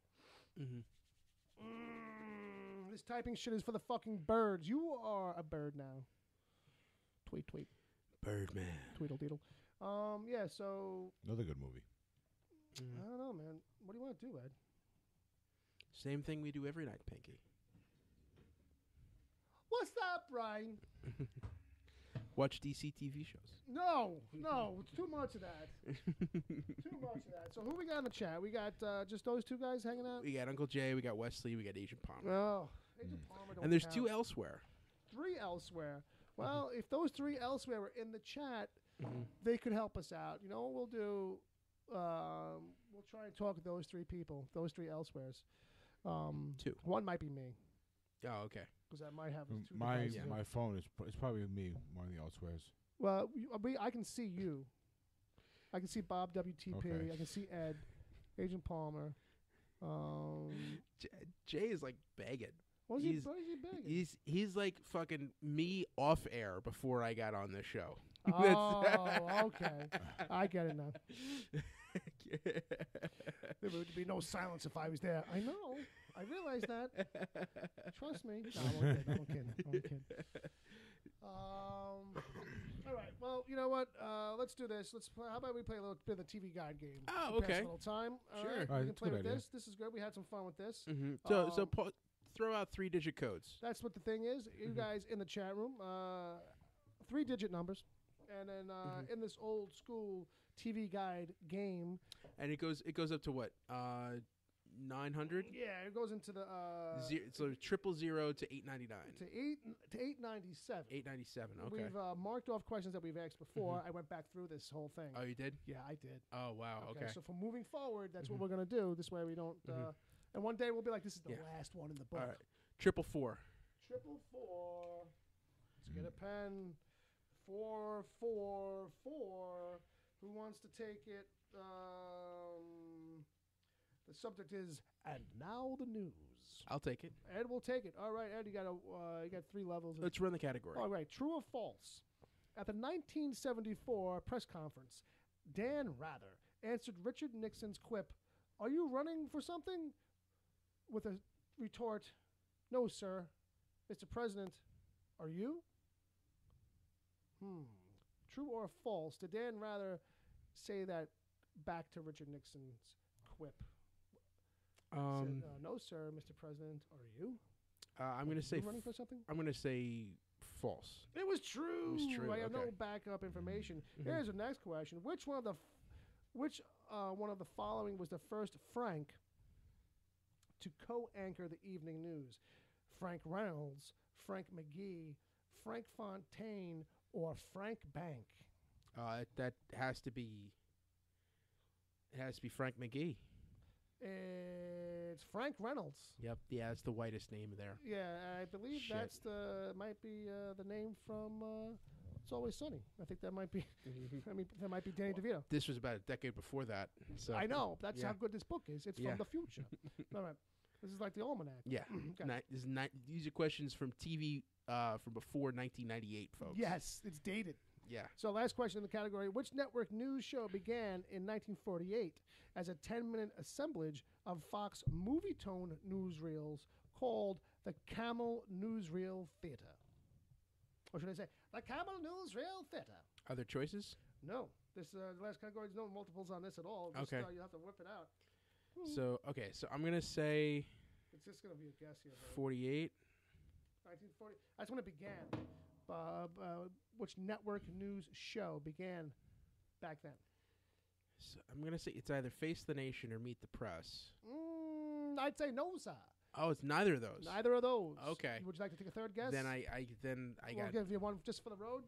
This typing shit is for the fucking birds. You are a bird now. Tweet. Birdman. Tweedle-deedle. Yeah, so... Another good movie. I don't know, man. What do you want to do, Ed? Same thing we do every night, Pinky. What's that, Brian? Watch DC TV shows. No, it's too much of that. So who we got in the chat? We got just those 2 guys hanging out? We got Uncle Jay, we got Wesley, we got Agent Palmer. Oh, Agent Palmer don't And there's count. 2 elsewhere. 3 elsewhere. Well, if those 3 elsewhere were in the chat, they could help us out. You know what we'll do? We'll try and talk to those 3 people, those 3 elsewheres. 2. One might be me. Oh, okay. Because I might have 2 My phone is probably me, one of the elsewheres. Well, I can see you. I can see Bob WTP. Okay. I can see Ed, Agent Palmer. Jay is like begging. What is he begging? He's like fucking me off air before I got on this show. Oh, okay. I get it now. There would be no silence if I was there. I know. I realize that. Trust me. No, I'm kidding. All right. Well, you know what? Let's do this. How about we play a little bit of the TV Guide game? Oh, okay. Pass a little time. Sure. Right, we can play with this. This is good. We had some fun with this. Mm-hmm. Throw out 3-digit codes. That's what the thing is. You guys in the chat room, 3-digit numbers. And then in this old school TV Guide game, and it goes up to what 900? Yeah, it goes into the so 000 to 899 to 897. 897. Okay. We've marked off questions that we've asked before. I went back through this whole thing. Oh, you did? Yeah, I did. Oh, wow. Okay. So from moving forward, that's what we're gonna do. This way we don't. And one day we'll be like, this is the last one in the book. All right. 444. 444. Let's get a pen. 444. Who wants to take it? The subject is, and now the news. I'll take it. Ed will take it. All right, Ed, you got 3 levels. Let's run the category. All right, true or false? At the 1974 press conference, Dan Rather answered Richard Nixon's quip, "Are you running for something?" with a retort, "No, sir. Mr. President, are you?" True or false? Did Dan Rather say that back to Richard Nixon's quip? Said, "No, sir, Mr. President, are you?" I'm going to say running for something. I'm going to say false. It was true. It was true. I have no backup information. Here's the next question: Which one of the following was the first Frank to co-anchor the evening news? Frank Reynolds, Frank McGee, Frank Fontaine, or Frank Bank? That has to be. It has to be Frank McGee. It's Frank Reynolds. Yep. Yeah, it's the whitest name there. Yeah, I believe might be the name from It's Always Sunny. I think that might be. That might be Danny DeVito. This was about a decade before that. So I know. That's how good this book is. It's from the future. All right. This is like the almanac. Yeah. These are questions from TV from before 1998, folks. Yes, it's dated. Yeah. So last question in the category: Which network news show began in 1948 as a 10-minute assemblage of Fox movie-tone newsreels called the Camel Newsreel Theater? Or should I say, the Camel Newsreel Theater? Are there choices? No. This the last category. There's no multiples on this at all. Just, okay. You have to whip it out. So I'm gonna say. It's just gonna be a guess here. 48. 1940. That's when it began. Which network news show began back then? So I'm going to say it's either Face the Nation or Meet the Press. I'd say no, sir. Oh, it's neither of those. Neither of those. Okay. Would you like to take a third guess? Then I got. Give you one just for the road.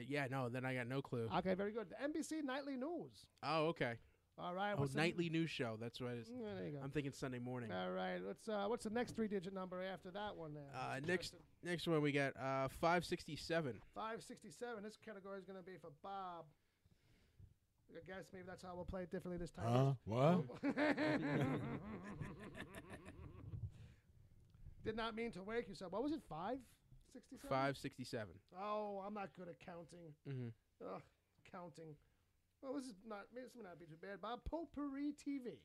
Yeah, no. Then I got no clue. Okay, very good. The NBC Nightly News. Oh, okay. All right. Nightly news show. That's what it is. There you go. I'm thinking Sunday morning. All right. What's the next 3-digit number after that one? Next one we got 567. 567. This category is going to be for Bob. I guess maybe that's how we'll play it differently this time. What? Did not mean to wake you, so what was it? 567. 567. Oh, I'm not good at counting. Mm-hmm. Counting. Well, this may not be too bad, Bob. Potpourri TV.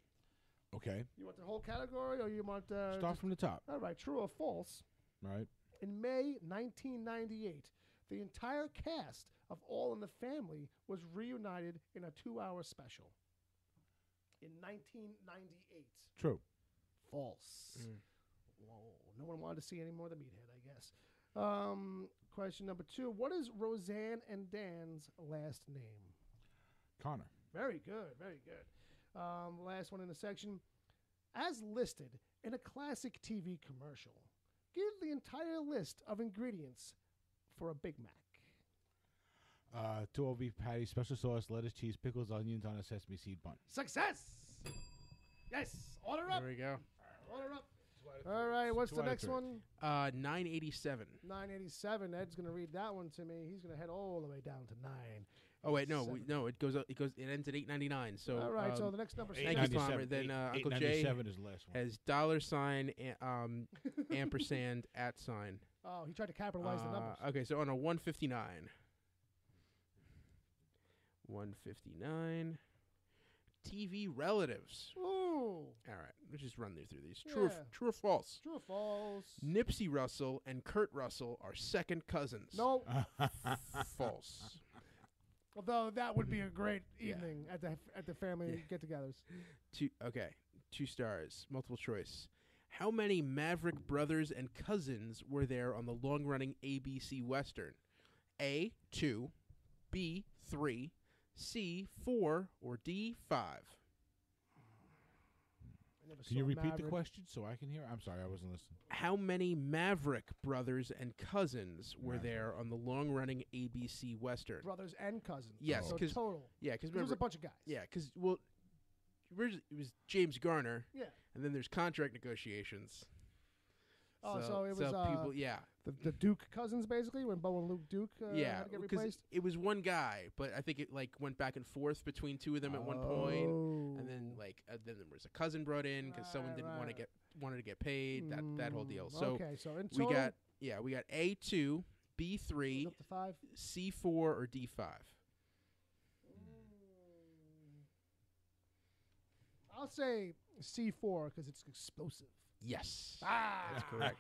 Okay. You want the whole category, or you want start from the top? All right. True or false? Right. In May 1998, the entire cast of All in the Family was reunited in a 2-hour special. In 1998. True. False. Whoa. No one wanted to see any more of the meathead, I guess. Question number 2. What is Roseanne and Dan's last name? Connor. Very good. Very good. Last one in the section. As listed in a classic TV commercial, give the entire list of ingredients for a Big Mac. 2 all beef patties, special sauce, lettuce, cheese, pickles, onions on a sesame seed bun. Success! Yes. Order up. There we go. Order up. All right, what's the next one? 987. 987. Ed's going to read that one to me. He's going to head all the way down to 9. Oh wait, no, it goes up. It ends at 899. So all right, so the next number. Thank you, Palmer. Then Uncle Jay is the last one. has $, ampersand, @. Oh, he tried to capitalize the numbers. Okay, so on a 159. 159. TV relatives. Ooh. All right, let's just run through these. True or false? True or false? Nipsey Russell and Kurt Russell are second cousins. No. False. Although that would be a great evening at the family get-togethers. 2 stars. Multiple choice. How many Maverick brothers and cousins were there on the long-running ABC Western? A, 2, B, 3, C, 4, or D, 5? Can you repeat the question so I can hear? I'm sorry, I wasn't listening. How many Maverick brothers and cousins were there on the long-running ABC Western? Brothers and cousins. Yes, so total. Yeah, because there was a bunch of guys. Yeah, because it was James Garner. Yeah, and then there's contract negotiations. Oh, so it was people, the Duke cousins basically when Bo and Luke Duke had to get replaced. It was one guy, but I think it went back and forth between two of them at one point, and then then there was a cousin brought in because someone didn't wanted to get paid that whole deal. So in total, we got A2, B3, up to 5, C4, or D5. I'll say C4 because it's explosive. Yes. That's correct.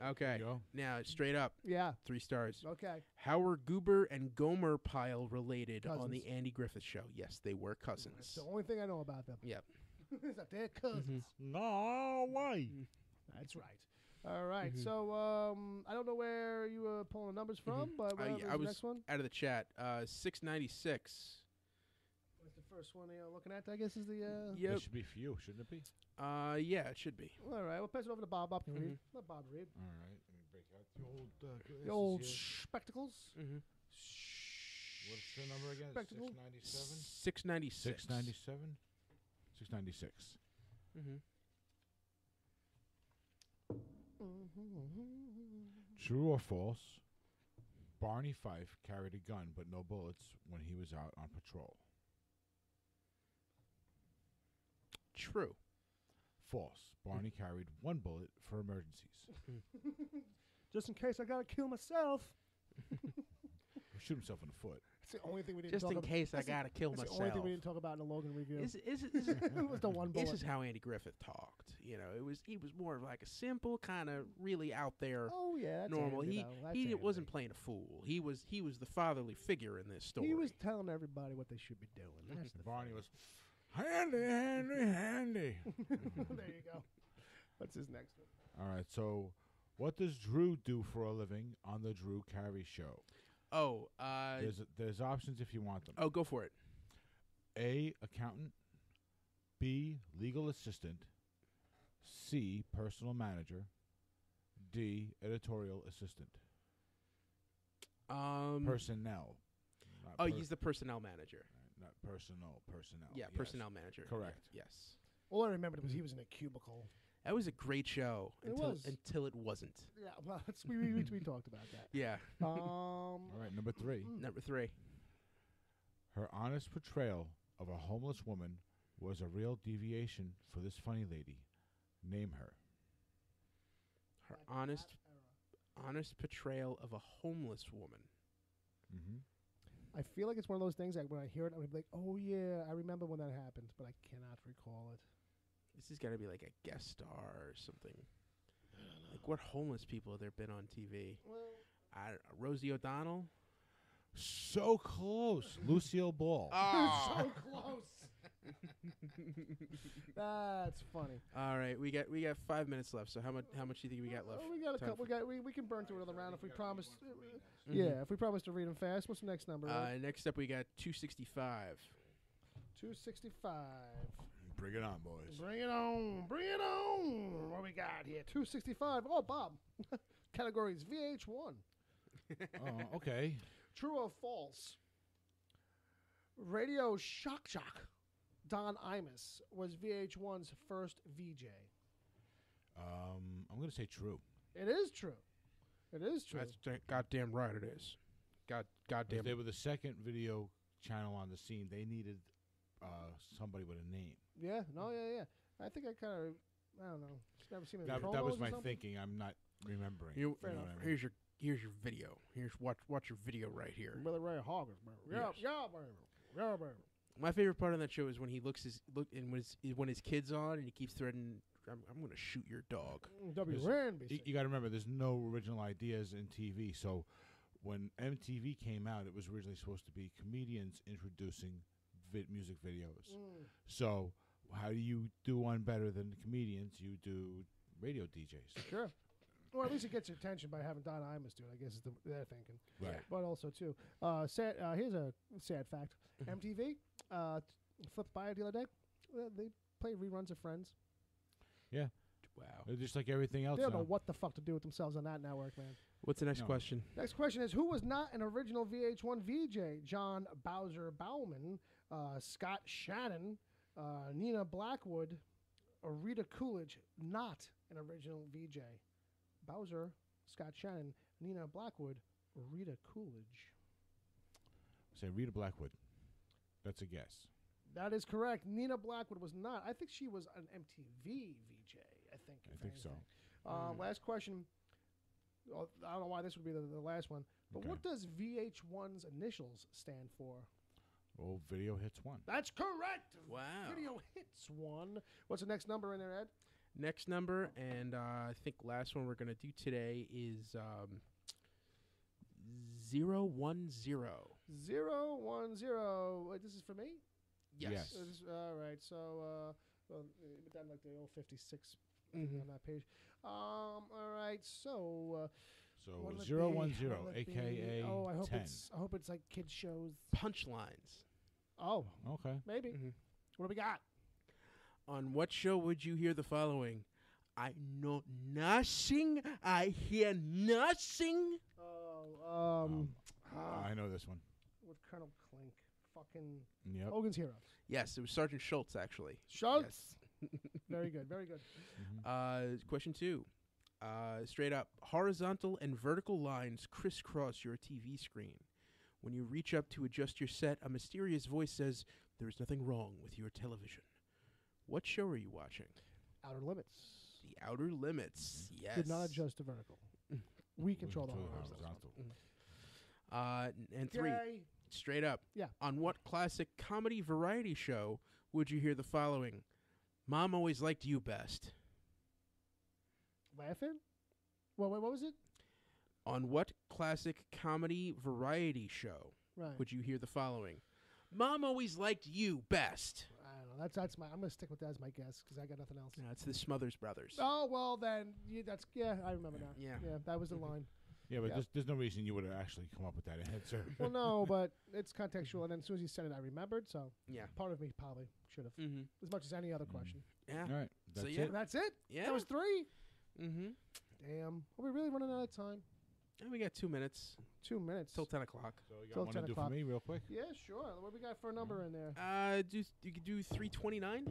Okay. Now, straight up. Yeah. 3 stars. Okay. How were Goober and Gomer Pyle related Cousins. on the Andy Griffith Show? Yes, they were cousins. That's the only thing I know about them. Yep. Is that they're cousins. Mm-hmm. No way. That's right. All right. So I don't know where you were pulling the numbers from, but what was the next one? Out of the chat. 696. What's the first one you're looking at, I guess, is the... It should be for you, shouldn't it be? Yeah, it should be. All right, we'll pass it over to Bob. Bob can read. Let Bob read. All right, let me break out the old spectacles. Mm-hmm. What's the number again? 697? 696. 697? 696. True or false? Barney Fife carried a gun but no bullets when he was out on patrol. True. False. Barney carried 1 bullet for emergencies. Just in case I gotta kill myself. Shoot himself in the foot. It's the only thing we didn't talk about. Just in case I gotta kill myself. It's the only thing we didn't talk about in the Logan review. Is it was the 1 bullet. This is how Andy Griffith talked. You know, he was more of like a simple kind of really out there. Oh yeah, normal. He wasn't playing a fool. He was the fatherly figure in this story. He was telling everybody what they should be doing. That's the Barney was handy. There you go. What's his next one? All right. So, what does Drew do for a living on the Drew Carey Show? Oh, there's options if you want them. Oh, go for it. A, accountant. B, legal assistant. C, personal manager. D, editorial assistant. Personnel. He's the personnel manager. Not personnel. Yeah, yes. Personnel manager. Correct. Yeah, yes. All I remembered was he was in a cubicle. That was a great show until it wasn't. Yeah, well, we talked about that. Yeah. All right, number 3. Number 3. Her honest portrayal of a homeless woman was a real deviation for this funny lady. Name her. Her honest portrayal of a homeless woman. Mm-hmm. I feel like it's one of those things that when I hear it, I'm like, oh, yeah, I remember when that happened, but I cannot recall it. This has got to be like a guest star or something. Like, what homeless people have there been on TV? Well, Rosie O'Donnell? So close. Lucille Ball. So close. That's funny. All right, we got 5 minutes left. So how much do you think we got left? We got a couple. We can burn through another round if we promise. Yeah, if we promise to read them fast. What's the next number? Next up, we got 265. 265. Bring it on, boys. Bring it on. Bring it on. What we got here? 265. Oh, Bob. Category is VH1. Oh, okay. True or false? Radio Shock Jock Don Imus was VH1's first VJ. I'm going to say true. It is true. It is true. That's goddamn right it is. Goddamn. They were the second video channel on the scene. They needed somebody with a name. Yeah. No, yeah. I think I kind of, I don't know. Just never seen it. That was my thinking. I'm not remembering. You know what I mean? Here's your video. Watch your video right here. Billy Ray Hoggins, baby. Yeah, baby. My favorite part of that show is when he when his kid's on and he keeps threatening, I'm going to shoot your dog. You got to remember, there's no original ideas in TV. So when MTV came out, it was originally supposed to be comedians introducing music videos. So how do you do one better than the comedians? You do radio DJs. Sure. Well, at least it gets your attention by having Don Imus do it, I guess is they're thinking. Right. But also, too, here's a sad fact. MTV flipped by it the other day. They play reruns of Friends. Yeah. Wow. They're just like everything else. They don't know what the fuck to do with themselves on that network, man. What's the next question? Next question is, who was not an original VH1 VJ? John Bowser Bauman, Scott Shannon, Nina Blackwood, or Rita Coolidge, not an original VJ. Bowser, Scott Shannon, Nina Blackwood, or Rita Coolidge. Say Rita Blackwood. That's a guess. That is correct. Nina Blackwood was not. I think she was an MTV VJ. I think so. Last question. I don't know why this would be the last one, but what does VH1's initials stand for? Oh, Video Hits 1. That's correct. Wow. Video Hits 1. What's the next number in there, Ed? Next number, and I think last one we're going to do today is 010. 010. Wait, this is for me? Yes. All right. So, down like the old 56 on that page. All right. So 010, a.k.a. Oh, I hope 10. I hope it's like kids shows. Punchlines. Oh, okay. Maybe. What do we got? On what show would you hear the following? I know nothing. I hear nothing. I know this one. With Colonel Klink. Fucking Yep. Hogan's Heroes. Yes, it was Sergeant Schultz, actually. Schultz. Yes. Very good. Very good. Question 2. Straight up, horizontal and vertical lines crisscross your TV screen. When you reach up to adjust your set, a mysterious voice says, "There is nothing wrong with your television." What show are you watching? Outer Limits. The Outer Limits. Yes. Did not adjust to vertical. We control the horizontal. And 3. Straight up. Yeah. On what classic comedy variety show would you hear the following? Mom always liked you best. Laughing? Well, wait, what was it? On what classic comedy variety show would you hear the following? Mom always liked you best. I don't know. That's my. I'm gonna stick with that as my guess because I got nothing else. No, it's the Smothers Brothers. Oh well, then I remember now. Yeah, that was the line. Yeah, but there's no reason you would have actually come up with that answer. Well, no, but it's contextual, and then as soon as you said it, I remembered. So yeah, part of me probably should have, as much as any other question. Yeah. All right. That's it. That's it. Yeah. That was 3. Mm-hmm. Damn. Are we really running out of time? And we got 2 minutes. 2 minutes Till 10 o'clock. So you got one to do for me real quick? Yeah, sure. What we got for a number in there? You could do 329.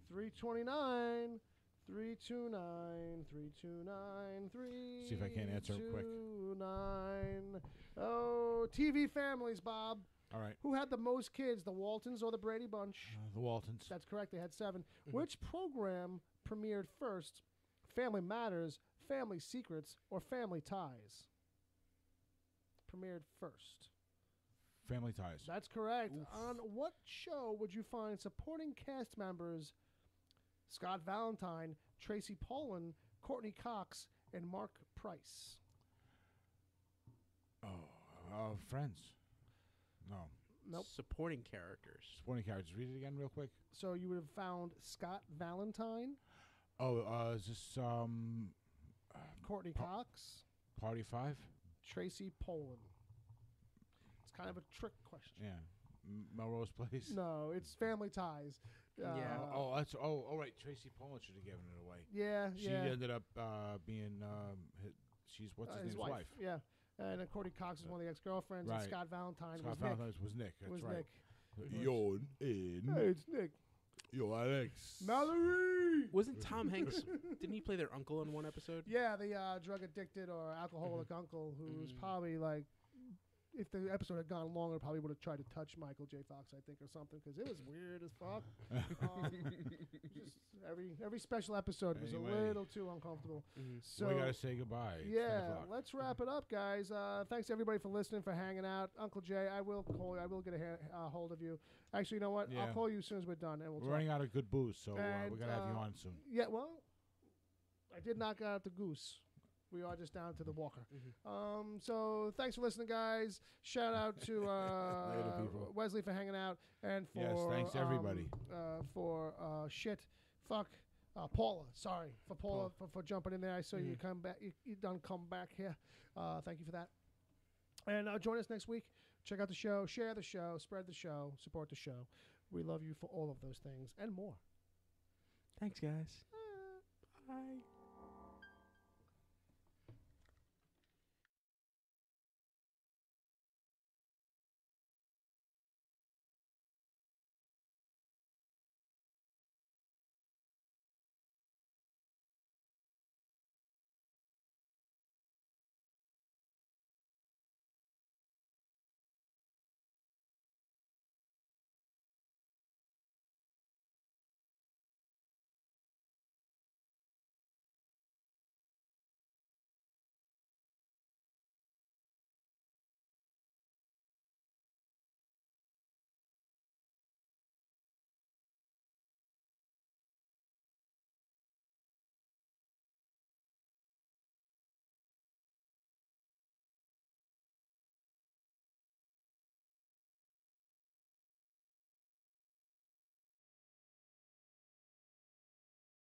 329. 329. 329. 3. See if I can't answer quick. 329. Oh, TV families, Bob. All right. Who had the most kids, the Waltons or the Brady Bunch? The Waltons. That's correct. They had 7. Which program premiered first? Family Matters, Family Secrets, or Family Ties? Premiered first. Family Ties. That's correct. Oof. On what show would you find supporting cast members Scott Valentine, Tracy Pollan, Courtney Cox, and Mark Price? Friends. No. Nope. Supporting characters. Supporting characters. Read it again real quick. So you would have found Scott Valentine. Oh, is this Courtney Cox. Party 5? Tracy Pollan. It's kind of a trick question. Yeah. Melrose Place? No, it's Family Ties. Yeah. All right. Tracy Pollan should have given it away. Yeah, She ended up being she's what's his name's wife. Yeah. And then Courtney Cox is one of the ex-girlfriends. Right. And Scott Valentine Scott was Valentine Nick. was Nick. That's was right. Nick. Yo, Hey, it's Nick. Yo, Alex. Mallory! Wasn't Tom Hanks, didn't he play their uncle in one episode? Yeah, the drug-addicted or alcoholic uncle who's probably like if the episode had gone longer, probably would have tried to touch Michael J. Fox, I think, or something, because it was weird as fuck. Just every special episode was a little too uncomfortable. So we gotta say goodbye. Yeah, let's wrap it up, guys. Thanks everybody for listening, for hanging out. Uncle Jay, I will call you. I will get a hold of you. Actually, you know what? Yeah. I'll call you as soon as we're done, and we're running out of good booze, so we're gonna have you on soon. Yeah, well, I did knock out the goose. We are just down to the walker. So thanks for listening, guys. Shout out to Wesley for hanging out, and for thanks everybody for Paula. Sorry for Paula for jumping in there. I saw you come back. You done come back here. Thank you for that. And join us next week. Check out the show, share the show, spread the show, support the show. We love you for all of those things and more. Thanks, guys. Bye.